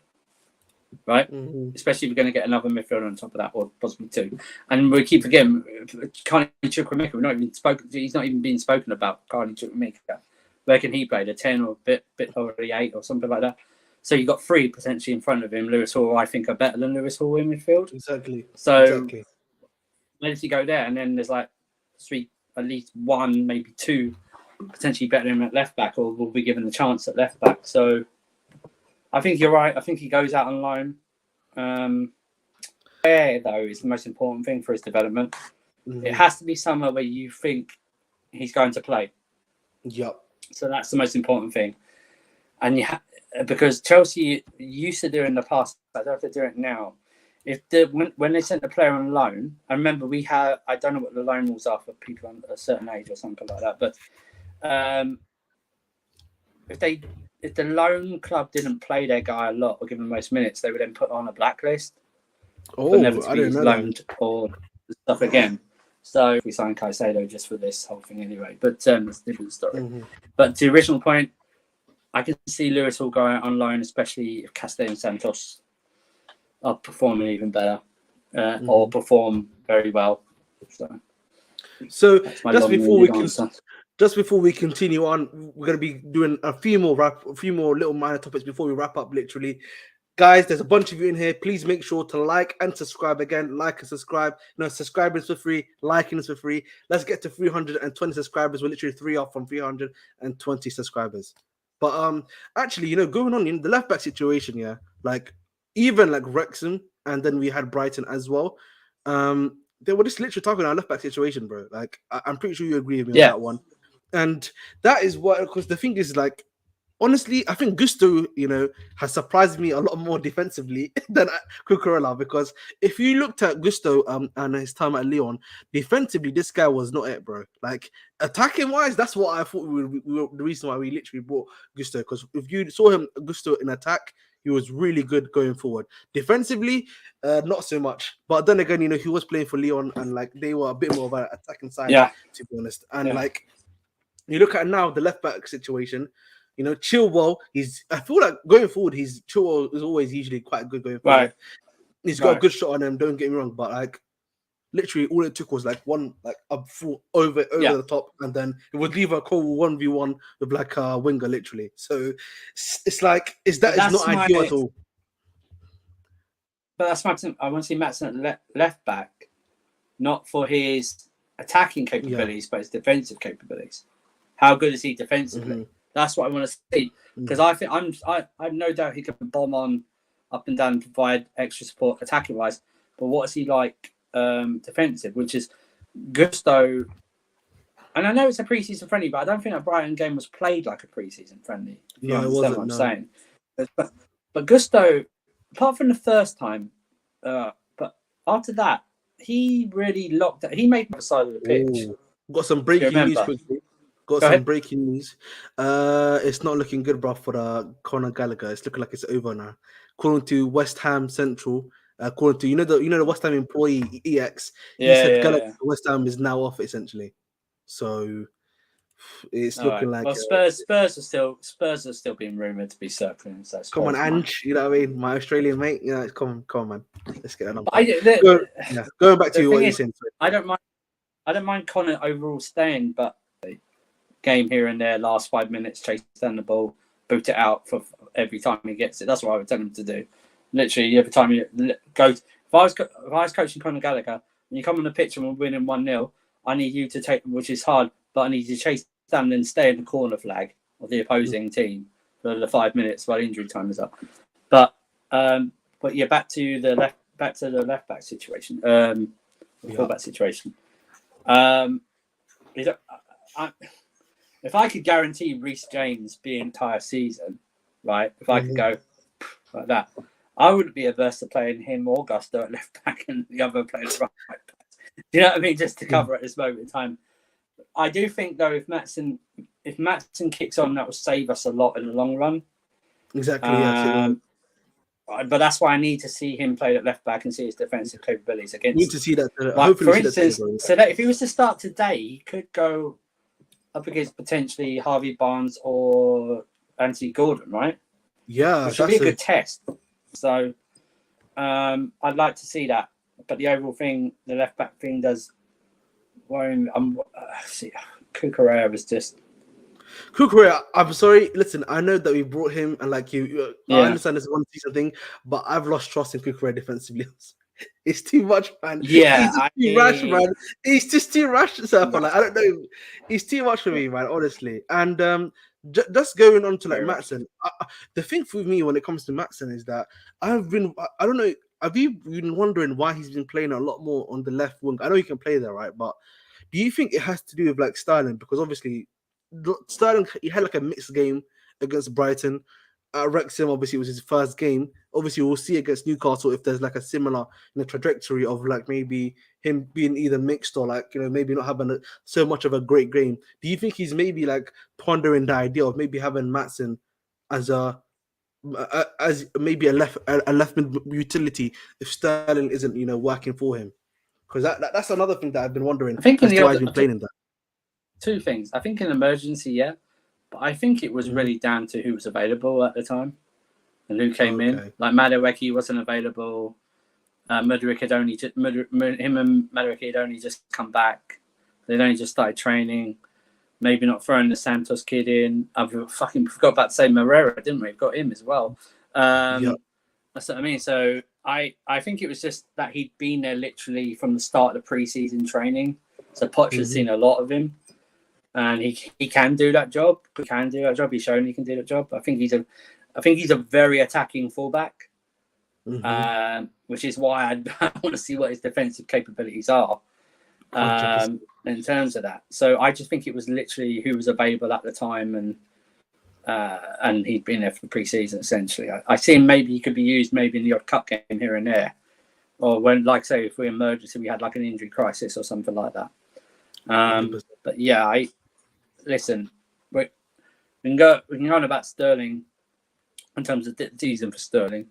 right? Especially if we're going to get another midfielder on top of that, or possibly two. And we keep forgetting Carney Chukwuemeka. He's not even been spoken about. Carney Chukwuemeka. Where can he play? The 10 or a bit over the 8 or something like that. So you've got 3 potentially in front of him. Lewis Hall, I think, are better than Lewis Hall in midfield.
Exactly.
So where does he go there? And then there's like at least 1, maybe 2 potentially better than him at left back, or will be given the chance at left back. So I think you're right. I think he goes out on loan. Where, though, is the most important thing for his development. It has to be somewhere where you think he's going to play.
Yep.
So that's the most important thing. And because Chelsea used to do it in the past, I don't have to do it now. When they sent the player on loan, I remember I don't know what the loan rules are for people under a certain age or something like that, but if the loan club didn't play their guy a lot or give him most minutes, they would then put on a blacklist for never to be loaned or stuff again. So we signed Caicedo just for this whole thing anyway, but it's a different story. But to the original point, I can see Lewis Hall going out on loan, especially if Caicedo and Santos are performing even better or perform very well.
So just before we continue on, we're going to be doing a few more little minor topics before we wrap up. Literally, guys, there's a bunch of you in here. Please make sure to like and subscribe. Again, like and subscribe. Subscribing is for free. Liking is for free. Let's get to 320 subscribers. We're literally 3 off from 320 subscribers. But actually, going on in the left back situation, even like Wrexham, and then we had Brighton as well. They were just literally talking about left back situation, bro. Like I'm pretty sure you agree with me on that one. And that is what, because the thing is, like, honestly, I think Gusto, has surprised me a lot more defensively than Cucurella, because if you looked at Gusto and his time at Lyon, defensively, this guy was not it, bro. Like, attacking wise, that's what I thought the reason why we literally brought Gusto, because if you saw Gusto in attack, he was really good going forward. Defensively, not so much. But then again, he was playing for Lyon, and like they were a bit more of an attacking side, to be honest. And like, you look at now the left back situation. Chilwell, I feel like going forward, Chilwell is always usually quite good going forward. Right. He's got a good shot on him, don't get me wrong, but like literally all it took was like one up full over the top, and then it would leave a cold 1v1 with like a winger, literally. So it's like it's not ideal at all.
But that's Maatsen. I want to see Maatsen at left back, not for his attacking capabilities, but his defensive capabilities. How good is he defensively? That's what I want to see, because I think I have no doubt he can bomb on up and down and provide extra support attacking wise. But what is he like defensive? Which is Gusto. And I know it's a preseason friendly, but I don't think that Brighton game was played like a preseason friendly.
No, it wasn't.
What I'm saying. But Gusto, apart from the first time, but after that, he really locked it. He made the side of the pitch.
Got some breaking news quickly. Breaking news. It's not looking good, bro, for Conor Gallagher. It's looking like it's over now. According to West Ham Central, according to the West Ham employee EX, he said Gallagher West Ham is now off essentially. So it's looking like
Spurs are still being rumored to be circling. So
come on, Ange, you know what I mean? My Australian mate, come on, man. Let's get that number. Going back to what you're saying.
I don't mind Conor overall staying, but game here and there, last 5 minutes, chase down the ball, boot it out for every time he gets it. That's what I would tell him to do. Literally, every time you go. If I was coaching Conor Gallagher, when you come on the pitch and we're winning 1-0, I need you to take, which is hard, but I need you to chase down and stay in the corner flag of the opposing team for the 5 minutes while injury time is up. But yeah, back to the left back situation, fullback situation. If I could guarantee Reece James the entire season, right? If I could go like that, I wouldn't be averse to playing him or Gusto at left back and the other player at right back. Do you know what I mean? Just to cover at this moment in time. I do think though, if Maatsen kicks on, that will save us a lot in the long run.
Exactly. Yes.
But that's why I need to see him play at left back and see his defensive capabilities against.
We need to see that.
Hopefully, for instance, so that if he was to start today, he could go up against potentially Harvey Barnes or Anthony Gordon, right?
Yeah,
which would be a good test. So I'd like to see that. But the overall thing, the left back thing, does worry me. Cucurella was just.
Cucurella, I'm sorry. Listen, I know that we brought him, and like you, I understand this one season thing, but I've lost trust in Cucurella defensively. It's too much, man.
Yeah,
he's too rash, man. He's just too rash. Like, I don't know. He's too much for me, man. Honestly, and just going on to like Maatsen, the thing for me when it comes to Maatsen is that I don't know. Have you been wondering why he's been playing a lot more on the left wing? I know he can play there, right? But do you think it has to do with like Sterling? Because obviously Sterling, he had like a mixed game against Brighton. Wrexham, obviously, it was his first game. Obviously, we'll see against Newcastle if there's like a similar trajectory of like maybe him being either mixed or like, maybe not having so much of a great game. Do you think he's maybe like pondering the idea of maybe having Maatsen as maybe a left mid utility if Sterling isn't working for him? Because that's another thing that I've been wondering.
I think
as to why he's been playing in that.
Two things. I think in emergency, yeah. But I think it was really down to who was available at the time and who came in. Like Madueke wasn't available. Mudryk had only just come back. They'd only just started training. Maybe not throwing the Santos kid in. I fucking forgot about to say Moreira, didn't we? We've got him as well. That's what I mean. So I think it was just that he'd been there literally from the start of the pre-season training. So Poch has seen a lot of him. And he can do that job. He can do that job. He's shown he can do that job. I think he's a very attacking fullback, which is why I want to see what his defensive capabilities are in terms of that. So I just think it was literally who was available at the time, and he'd been there for pre-season essentially. I see him, maybe he could be used maybe in the odd cup game here and there, or when, like say, if we emergency, we had like an injury crisis or something like that. But yeah, listen, we can go on about Sterling in terms of the season for Sterling.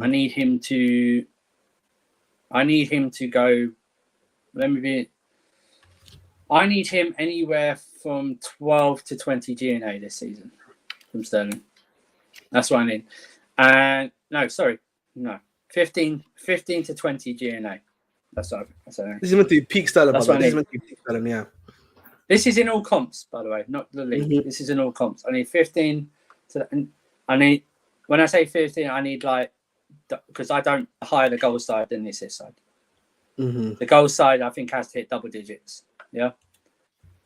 I need him to go. I need him anywhere from 12 to 20 GNA this season from Sterling. That's what I need. And 15 to 20 GNA. That's what I say.
This is meant to be peak Sterling.
That's what I need.
This is meant to be peak Sterling, yeah.
This is in all comps, by the way, not the league. This is in all comps. I need 15. When I say 15, I need because I don't higher the goal side than the assist side. The goal side, I think, has to hit double digits. Yeah.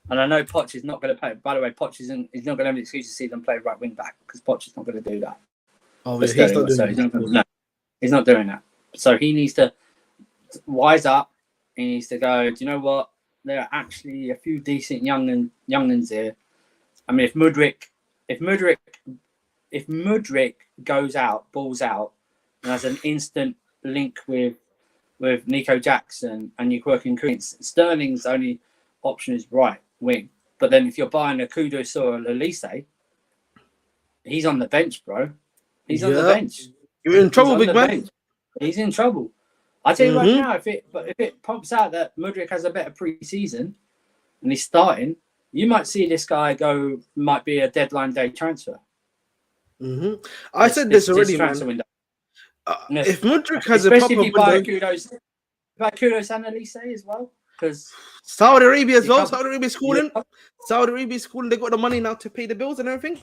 And I know Poch is not going to play. By the way, Poch he's not going to have an excuse to see them play right wing back because Poch is not going to do that.
Oh, yeah,
he's not doing that. So he needs to wise up. He needs to go, do you know what? There are actually a few decent young'uns here. I mean, if Mudryk goes out, balls out, and has an instant link with Nico Jackson and you're working Sterling's only option is right wing. But then if you're buying a Kudus or a Elise, he's on the bench, bro. He's on the bench.
You're in trouble, big man.
Bench. He's in trouble. I tell you right now, if it pops out that Mudryk has a better pre-season and he's starting, you might see this guy might be a deadline day transfer.
I said this already, man. If Mudryk has
especially
a proper
if you buy Kudus and Elise as well, because
Saudi Arabia as well. Saudi Arabia's schooling. Saudi Arabia's schooling. They got the money now to pay the bills and everything.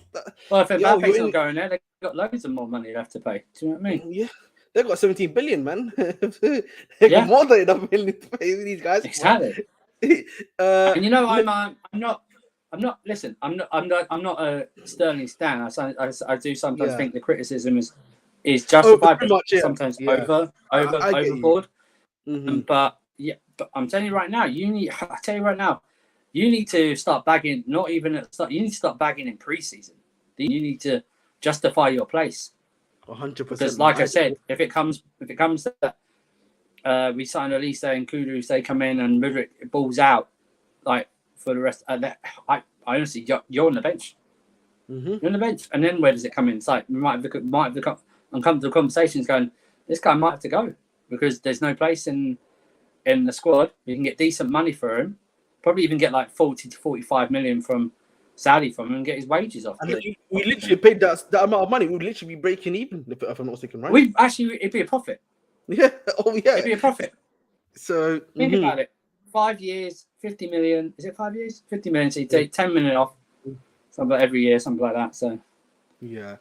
Well, if Mbappe's not going there, they've got loads of more money left to pay. Do you know what I mean?
Yeah. They've got 17 billion, man. They got more than enough billion to pay these guys.
Exactly. And you know, I'm not. Listen, I'm not a Sterling stan. I do sometimes think the criticism is justified, but sometimes overboard. But I'm telling you right now, you need to start bagging. Not even at start. You need to start bagging in pre-season. You need to justify your place.
100%.
Because, like I said, if it comes that we sign Elise and Kudus, they come in and Mudryk balls out, like for the rest. I honestly, you're on the bench.
Mm-hmm.
You're on the bench, and then where does it come in? It's like we might have uncomfortable conversations going. This guy might have to go because there's no place in the squad. You can get decent money for him, probably even get like 40 to 45 million from Saudi from him and get his wages off.
And we literally paid that amount of money. We'd literally be breaking even if I'm not mistaken, right?
It'd be a profit.
Yeah. Oh yeah.
It'd be a profit.
So
think about it. 5 years, 50 million. Is it 5 years? 50 million. So you take 10 million off. Something every year, something like that. So
yeah.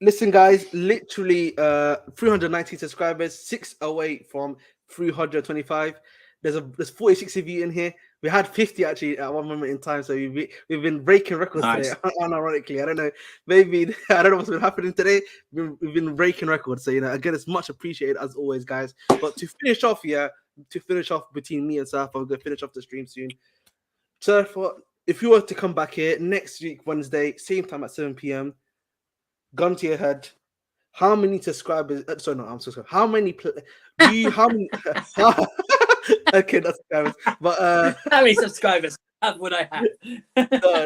Listen, guys. Literally, 390 subscribers, 6 away from 325. There's 46 of you in here. We had 50 actually at one moment in time, so we've been breaking records today. Unironically, I don't know. Maybe I don't know what's been happening today. We've been breaking records, so again, it's much appreciated as always, guys. But to finish off between me and Surf, I'm gonna finish off the stream soon. Surf, if you were to come back here next week, Wednesday, same time at 7 p.m., gun to your head, how many subscribers? Sorry, no, I'm so sorry. How many? Okay, that's subscribers. But
how many subscribers would I have?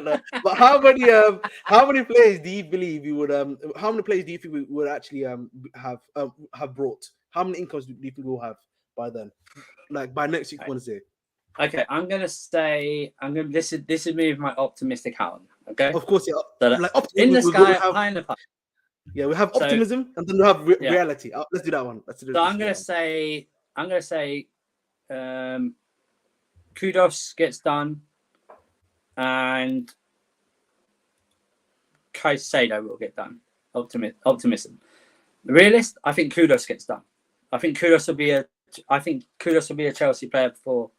no. But how many players do you believe you would how many players do you think we would actually have brought? How many incomes do you think we'll have by then? Like by next week Wednesday?
Okay, I'm gonna say this is me with my optimistic hat on. Okay,
of course, yeah.
So like in the sky, high in the park.
Yeah, we have optimism and then we have reality. Let's do that one. So
I'm gonna say Kudos gets done, and Caicedo will get done. Optimism. The realist, I think Kudos gets done. I think Kudos will be a Chelsea player before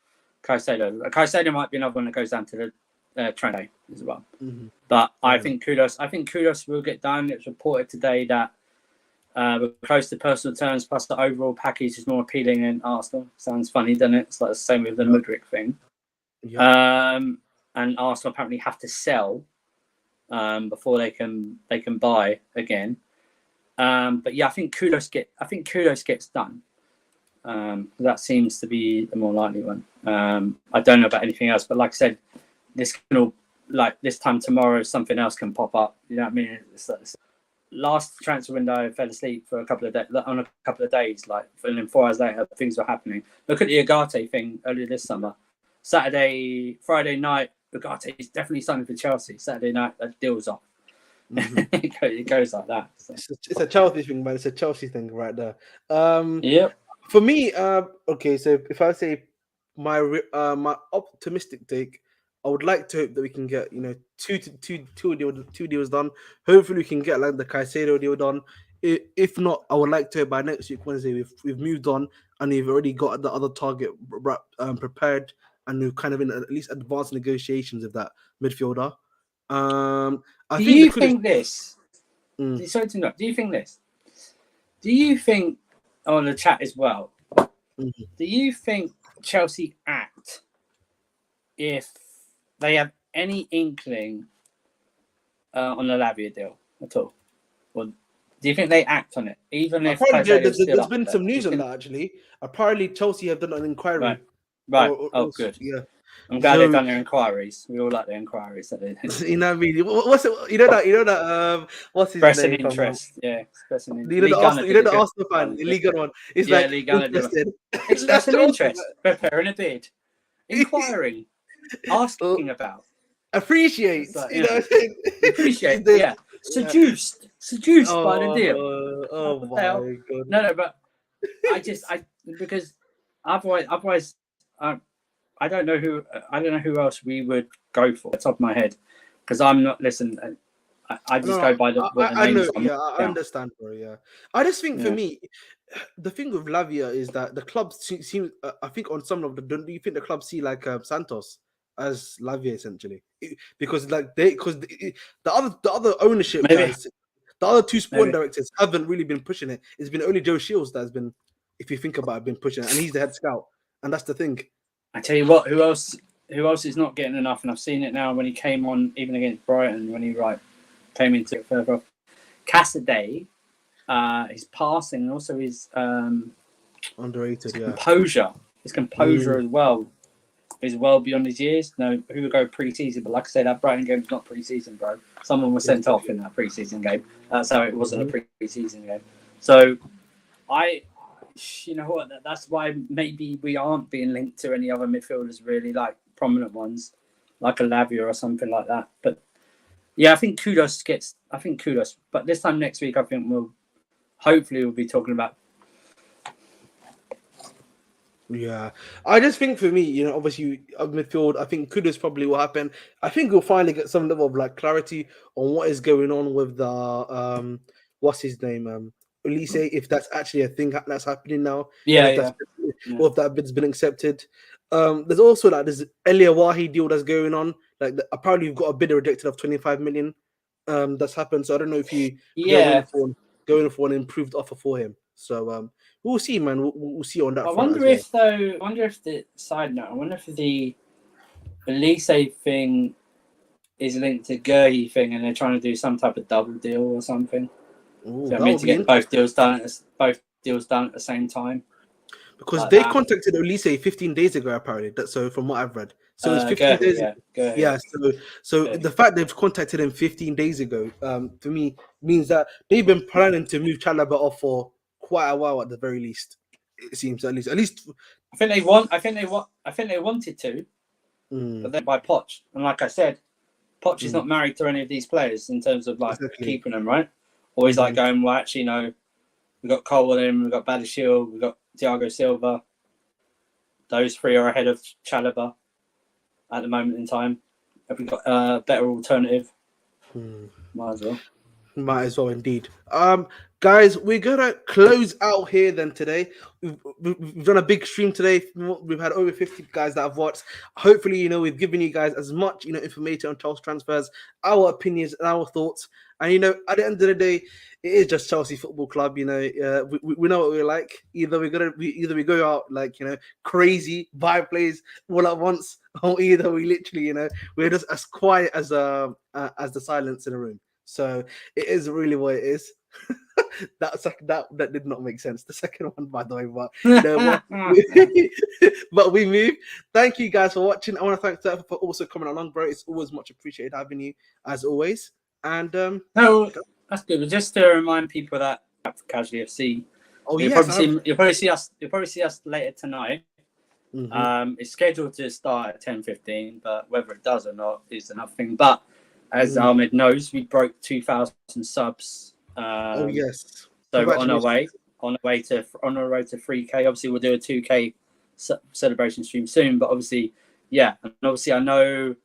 Caicedo. Caicedo might be another one that goes down to the trend as well.
Mm-hmm.
But I think Kudos will get done. It's reported today that we're close to personal terms, plus the overall package is more appealing than Arsenal. Sounds funny, doesn't it? It's like the same with the Mudryk thing. Yeah. And Arsenal apparently have to sell before they can buy again. But yeah, I think Kudos gets done. That seems to be the more likely one. I don't know about anything else, but like I said, this time tomorrow, something else can pop up. You know what I mean? It's last transfer window, I fell asleep for a couple of days. Like, and then 4 hours later, things were happening. Look at the Ugarte thing earlier this summer. Friday night, Ugarte is definitely signing for Chelsea. Saturday night, that deal's off. Mm-hmm. It goes like that. So.
It's a Chelsea thing, man. It's a Chelsea thing right there.
Yep.
For me, okay. So if I say my optimistic take, I would like to hope that we can get two deals done. Hopefully, we can get like the Caicedo deal done. If not, I would like to hope by next week Wednesday we've moved on and we've already got the other target prepared and we've kind of in at least advanced negotiations of that midfielder.
Do you think this? Sorry to interrupt. Do you think this? Do you think on the chat as well? Mm-hmm. Do you think Chelsea act if they have any inkling on the Lavia deal at all? Or do you think they act on it? Even if
there's been some news on that actually. Apparently Chelsea have done an inquiry.
Right. Good. Yeah. I'm glad they've done their inquiries. We all like their inquiries.
You know what I mean? What's it? You know that what's his
expressing
name?
Interest. Yeah, expressing
interest. You know the Arsenal fan, the legal one. It's like interested.
Expressing interest. Preparing a bid. Inquiry. Asking about.
Appreciate.
Like, appreciate. Yeah. Seduced by the deal.
Oh my god.
No, but because otherwise. I don't know who else we would go for, off the top of my head, because I'm not. Listen, I just go by the.
I know. Yeah, I understand, bro. Yeah, I just think for me, the thing with Lavia is that the club seems. I think on some of the. Do you think the club see like Santos as Lavia essentially? Because the other ownership guys, the other two sport directors haven't really been pushing it. It's been only Joe Shields that has been, if you think about it, been pushing it, and he's the head scout. And that's the thing.
I tell you what, who else is not getting enough? And I've seen it now when he came on, even against Brighton, when he came into it further off. Caicedo, his passing and also his
Underrated,
composure. His composure as well is well beyond his years. No, who would go pre-season? But like I said, that Brighton game was not pre-season, bro. Someone was sent off in that pre-season game. So it wasn't a pre-season game. So you know what? That's why maybe we aren't being linked to any other midfielders really, like prominent ones, like a Lavia or something like that. But yeah, I think kudos. But this time next week, I think we'll be talking about.
Yeah, I just think for me, you know, obviously midfield, I think kudos probably will happen. I think we'll finally get some level of like clarity on what is going on with the what's his name, Elise, if that's actually a thing that's happening now.
Yeah,
or if that bid's been accepted. There's also like this Elia Wahi deal that's going on. Like apparently you've got a bidder rejected of 25 million. That's happened. So I don't know if you going for an improved offer for him. So we'll see, man. We'll see on that.
I wonder if the side note. I wonder if the Elise thing is linked to Gurley thing, and they're trying to do some type of double deal or something.
Ooh,
so I mean to get both deals done at the same time.
Because like they contacted Elise 15 days ago, apparently. So from what I've read, so it's 15 days. Yeah. So the fact they've contacted him 15 days ago, for me, means that they've been planning to move Chalobah off for quite a while, at the very least. It seems at least.
I think they wanted to, but then by Poch, and like I said, Poch is not married to any of these players in terms of like keeping them, right? Always like going, well, actually, no, we got Cole in, we got Badiashile, we got Thiago Silva. Those three are ahead of Chalobah at the moment in time. Have we got a better alternative?
Might as well indeed. Guys, we're gonna close out here then today. We've done a big stream today. We've had over 50 guys that have watched. Hopefully, you know, we've given you guys as much, you know, information on Chelsea transfers, our opinions and our thoughts. And you know, at the end of the day, it is just Chelsea Football Club. You know, we know what we're like. Either we go out like, you know, crazy, buy plays all at once, or either we literally, you know, we're just as quiet as the silence in a room. So it is really what it is. that did not make sense. The second one, by the way, but we move. Thank you guys for watching. I want to thank Zeph for also coming along, bro. It's always much appreciated having you, as always. And
no, that's good. But just to remind people that for Casually FC, you'll probably see us later tonight. It's scheduled to start at 10:15, but whether it does or not is another thing. But as Ahmed knows, we broke 2,000 subs.
Yes.
So we're on our way to 3K. Obviously, we'll do a 2K celebration stream soon. But obviously, and obviously, I know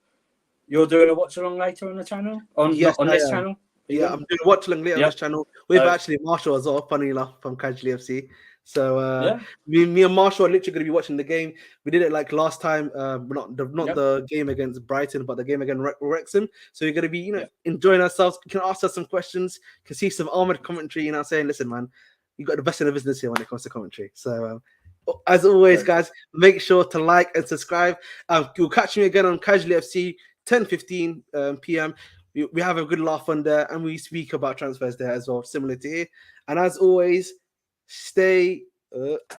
you're doing a watch along later on the channel. On this channel.
Yeah, I'm doing a watch along later on this channel. We've actually Marshall as well. Funny enough, from Casually FC. So me and Marshall are literally going to be watching the game. We did it like last time, not the game against Brighton, but the game against Wrexham. So we're going to be, you know, enjoying ourselves. You can ask us some questions, can see some Ahmed commentary, you know, saying, listen, man, you got the best in the business here when it comes to commentary. So as always, guys, make sure to like and subscribe. You'll catch me again on Casually FC 10:15 p.m. We have a good laugh on there, and we speak about transfers there as well, similar to here. And as always, stay